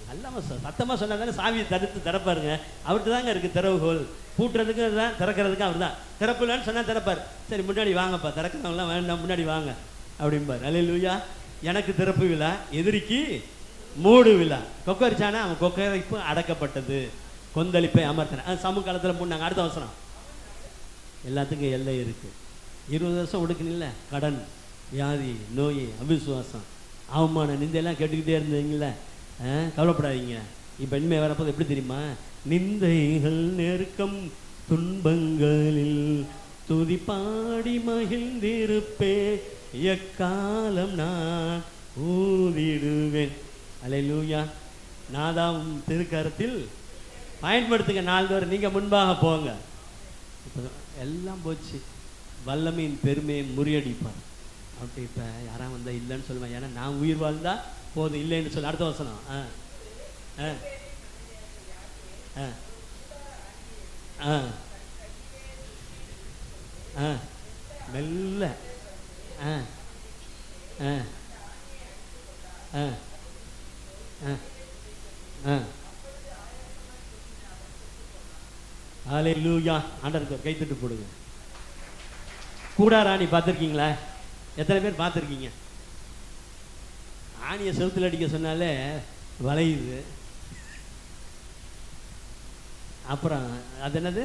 நல்ல சத்தமாக சொன்னா தானே சாவியை தடுத்து திறப்பாருங்க. அவர்கிட்ட தாங்க இருக்குது திறவுகோல். பூட்டுறதுக்கு தான், திறக்கிறதுக்கு அவர் தான். திறப்பு இல்லைன்னு சொன்னால் திறப்பார். சரி முன்னாடி வாங்கப்பா, திறக்கிறவங்களாம் வேண்டாம், முன்னாடி வாங்க அப்படிம்பார். அல்லேலூயா. எனக்கு திறப்பு விழா, எதிரிக்கு மூடு விழா. கொக்கரிச்சானா அவன் கொக்கரிப்பு அடக்கப்பட்டது, கொந்தளிப்பை அமர்த்தின. சமூக காலத்தில் போனாங்க. அடுத்த அவசரம். எல்லாத்துக்கும் எல்லை இருக்குது. 20 வருஷம் ஒடுக்குனில்ல, கடன், வியாதி, நோய், அவிசுவாசம், அவமானம், நிந்தையெல்லாம் கேட்டுக்கிட்டே இருந்தீங்கள, கவலைப்படாதீங்க. இப்போ இனிமே வரப்போது எப்படி தெரியுமா? நிந்தைகள், நெருக்கம், துன்பங்களில் துதி பாடி மகிழ்ந்திருப்பே, எக்காலம் நான் ஊதிடுவேன். அல்லேலூயா. நாதாம் திருக்கரத்தில் பயன்படுத்துங்க நாள்தோறும். நீங்கள் முன்பாக போங்க. இப்போ எல்லாம் போச்சு. வல்லமையின் பெருமையை முறியடிப்பார். அப்படி இப்போ யாராவது வந்தால் இல்லைன்னு சொல்லுவேன். ஏன்னா நான் உயிர் வாழ்ந்தா போதும், இல்லைன்னு சொல்லி. அடுத்த வசனம். மெல்ல அல்லேலூயா. ஆண்டவருக்கு கை தட்டு போடுங்க. கூடாராணி பார்த்துருக்கீங்களா? எத்தனை பேர் பார்த்துருக்கீங்க? ஆணியை செவுத்துல அடிக்க சொன்னாலே வளையுது. அப்புறம் அது என்னது,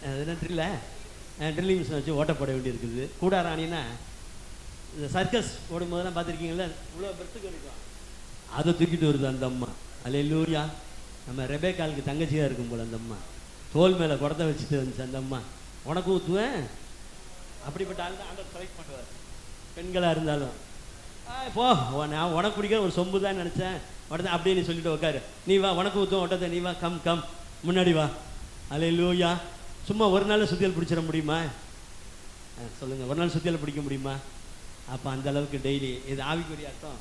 அது என்ன ட்ரில்ல, ட்ரில்லிங் மிஷினை வச்சு ஓட்டப்பட வேண்டி இருக்குது. கூடாராணின்னா இந்த சர்க்கஸ் ஓடும்போதெல்லாம் பார்த்துருக்கீங்களா? இவ்வளோ பெருத்துக்கு இருக்கும், அதை தூக்கிட்டு வருது அந்த அம்மா. அல்லேலூயா. நம்ம ரெபேக்காலுக்கு தங்கச்சியாக இருக்கும் போல் அந்த அம்மா. தோல் மேலே குடத்தை வச்சுட்டு வந்துச்சு அந்த அம்மா. உனக்கு ஊற்றுவேன். அப்படிப்பட்ட ஆள் தான் ஆண்டவர் செலக்ட் பண்ணுவார், பெண்களாக இருந்தாலும். போ, நான் உனக்கு பிடிக்கிற ஒரு சொம்பு தான் நினச்சேன், உடனே அப்படியே நீ சொல்லிட்டு உட்காரு, நீ வா உனக்கு ஊற்றுவோம் ஒட்டத்தை, நீ வா, கம் கம் முன்னாடி வா. அல்லேலூயா. சும்மா ஒரு நாள் சுத்தியல் பிடிச்சிட முடியுமா? சொல்லுங்கள், ஒரு நாள் சுத்தியல் பிடிக்க முடியுமா? அப்போ அந்த அளவுக்கு டெய்லி, இது ஆவிக்குரிய அர்த்தம்.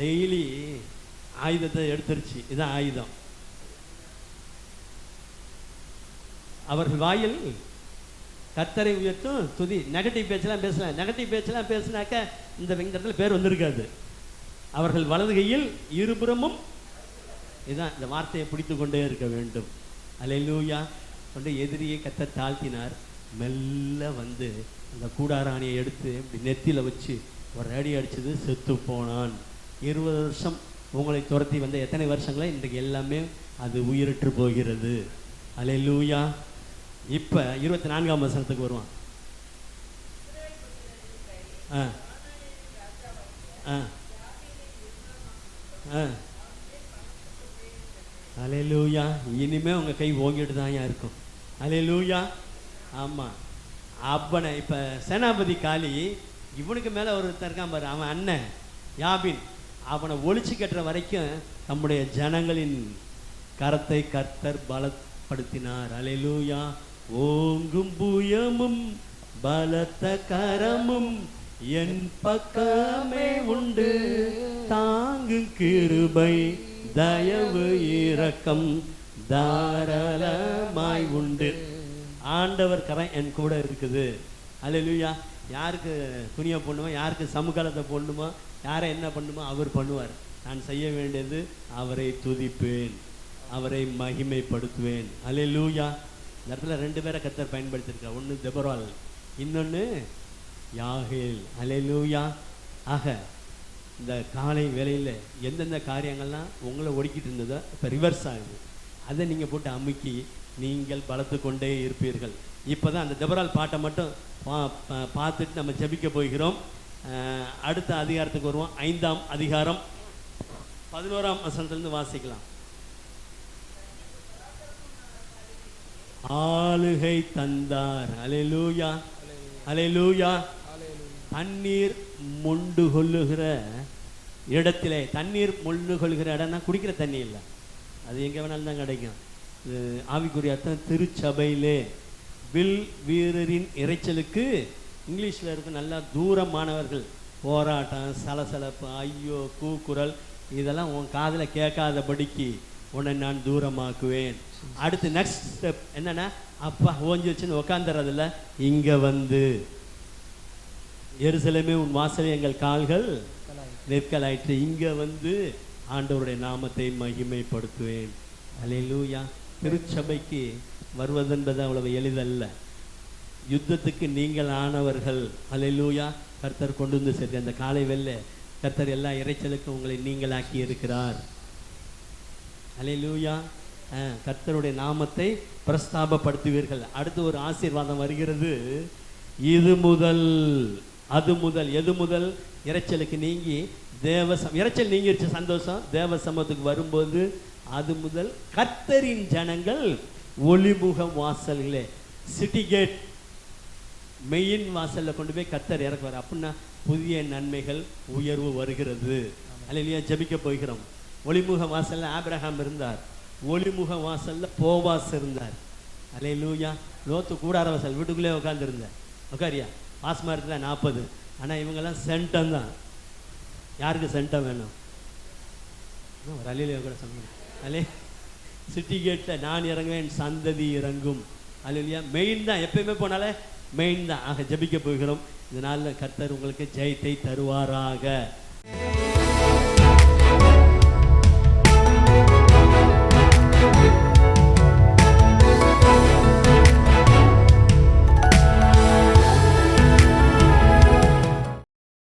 டெய்லி ஆயுதத்தை எடுத்துருச்சு. இதுதான் ஆயுதம். அவர்கள் வாயில் கர்த்தரை உயர்த்தும் துதி. நெகட்டிவ் பேச்செல்லாம் பேசலாம். நெகட்டிவ் பேச்செல்லாம் பேசினாக்க இந்த இடத்துல பேர் வந்திருக்காது. அவர்கள் வலது கையில் இருபுறமும், இதுதான் இந்த வார்த்தையை பிடித்து கொண்டே இருக்க வேண்டும். அல்லேலூயா. கொண்டு எதிரியை கர்த்தர் தாழ்த்தினார். மெல்ல வந்து அந்த கூடாராணியை எடுத்து இப்படி நெத்தியில் வச்சு ஒரு அடி அடிச்சது, செத்து போனான். 20 வருஷம் உங்களை துரத்தி வந்த எத்தனை வருஷங்களே இன்றைக்கு எல்லாமே அது உயிரற்று போகிறது. அல்லேலூயா. இப்போ 24ஆம் வசனத்துக்கு வருவான். ஆ ஆ ஆ அல்லேலூயா. இனிமே உங்கள் கை ஓங்கிட்டு தான் இருக்கும். அல்லேலூயா. ஆமாம். அப்பனை இப்போ சேனாபதி காளி இவனுக்கு மேலே ஒருத்தர் இருக்கான் பாரு, அவன் அண்ணன் யாபின். அவனை ஒழிச்சு கட்டுற வரைக்கும் நம்முடைய ஜனங்களின் கரத்தை கர்த்தர் பலப்படுத்தினார். அல்லேலூயா. ஓங்கும் புயமும் பலத்த கரமும் என் பக்கமே உண்டு, தாங்கும் கிருபை தயவு இரக்கம் தாராளமாய் உண்டு. ஆண்டவர் கரம் என் கூட இருக்குது. அல்லேலூயா. யாருக்கு துணியை போடணுமோ, யாருக்கு சமுகாலத்தை போடணுமோ, யாரை என்ன பண்ணுமோ அவர் பண்ணுவார். நான் செய்ய வேண்டியது அவரை துதிப்பேன், அவரை மகிமைப்படுத்துவேன். அல்லேலூயா. இந்த இடத்துல 2 பேரை கர்த்தர் பயன்படுத்தியிருக்கார். ஒன்று தெபொராள், இன்னொன்று யாகேல். அல்லேலூயா. ஆக இந்த காலை வேளையில் எந்தெந்த காரியங்கள்லாம் உங்களை ஒடுக்கிட்டு இருந்ததோ இப்போ ரிவர்ஸ் ஆகுது. அதை நீங்கள் போட்டு அமுக்கி நீங்கள் பலத்து கொண்டே இருப்பீர்கள். இப்போ தான் அந்த தெபொராள் பாட்டை மட்டும் பார்த்துட்டு நம்ம ஜெபிக்க போகிறோம். அடுத்த அதிகாரத்துக்கு வருவோம். 5ஆம் அதிகாரம் 11ஆம் வசனத்திலிருந்து வாசிக்கலாம். ஆளுகை தந்தார். அல்லேலூயா. அல்லேலூயா. தண்ணீர் மொண்டு கொள்ளுகிற இடத்திலே, தண்ணீர் மொண்டு கொள்கிற இடம்னா குடிக்கிற தண்ணி இல்லை, அது எங்கே வேணாலும் தான் கிடைக்கும். ஆவிக்குரிய அர்த்தம் திருச்சபையிலே. வில் வீரரின் இறைச்சலுக்கு இங்கிலீஷில் இருக்கும் நல்லா தூரமானவர்கள். போராட்டம், சலசலப்பு, ஐயோ, கூக்குரல், இதெல்லாம் உன் காதில் கேட்காதபடிக்கு உன்னை நான் தூரமாக்குவேன். அடுத்து நெக்ஸ்ட் ஸ்டெப் என்னன்னா, அப்பா ஓஞ்சி வச்சுன்னு உக்காந்துறதில்ல, இங்கே வந்து எருசலேமே உன் வாசலை எங்கள் கால்கள் நிற்கலாயிற்று, இங்கே வந்து ஆண்டவருடைய நாமத்தை மகிமைப்படுத்துவேன். அல்லேலூயா. திருச்சபைக்கு வருவதென்பது அவ்வளவு எளிதல்ல. யுத்தத்துக்கு நீங்கள் ஆனவர்கள். அல்லேலூயா. கர்த்தர் கொண்டு வந்து சரி அந்த காலை வெல்ல கர்த்தர் எல்லா இறைச்சலுக்கும் உங்களை நீங்களாக்கி இருக்கிறார். அல்லேலூயா. கர்த்தருடைய நாமத்தை பிரஸ்தாபப்படுத்துவீர்கள். அடுத்து ஒரு ஆசீர்வாதம் வருகிறது. இது முதல் அது முதல். எது முதல்? இறைச்சலுக்கு நீங்கி இறைச்சல் நீங்கிருச்சு, சந்தோஷம். தேவ சமூகத்துக்கு வரும்போது அது முதல் கர்த்தரின் ஜனங்கள் ஒளிமுக வாசல்களே, சிட்டி கேட், மெயின் வாசலில் கொண்டு போய் கர்த்தர் இறக்குவார். அப்படின்னா புதிய நன்மைகள் உயர்வு வருகிறது. அல்லேலூயா. ஜெபிக்க போகிறோம். ஒளிமுக வாசலில் ஆபிரகாம் இருந்தார், ஒளிமுக வாசலில் போவாஸ் இருந்தார். அல்லேலூயா. லோத்து கூடார வாசல் வீட்டுக்குள்ளே உட்காந்துருந்தார். உட்காரியா பாஸ்மா இருந்தா 40. ஆனால் இவங்கெல்லாம் சென்டம் தான். யாருக்கு சென்டம் வேணும்? ஒரு அலையில கூட சொன்னேன். அல்லே சிட்டி கேட்டில் நான் இறங்குவேன், சந்ததி இறங்கும். அல்லேலூயா. மெயின் தான், எப்பயுமே போனாலே மெயின் தான். ஆக ஜெபிக்க போகிறோம். இதனால் கர்த்தர் உங்களுக்கு ஜெயத்தை தருவாராக.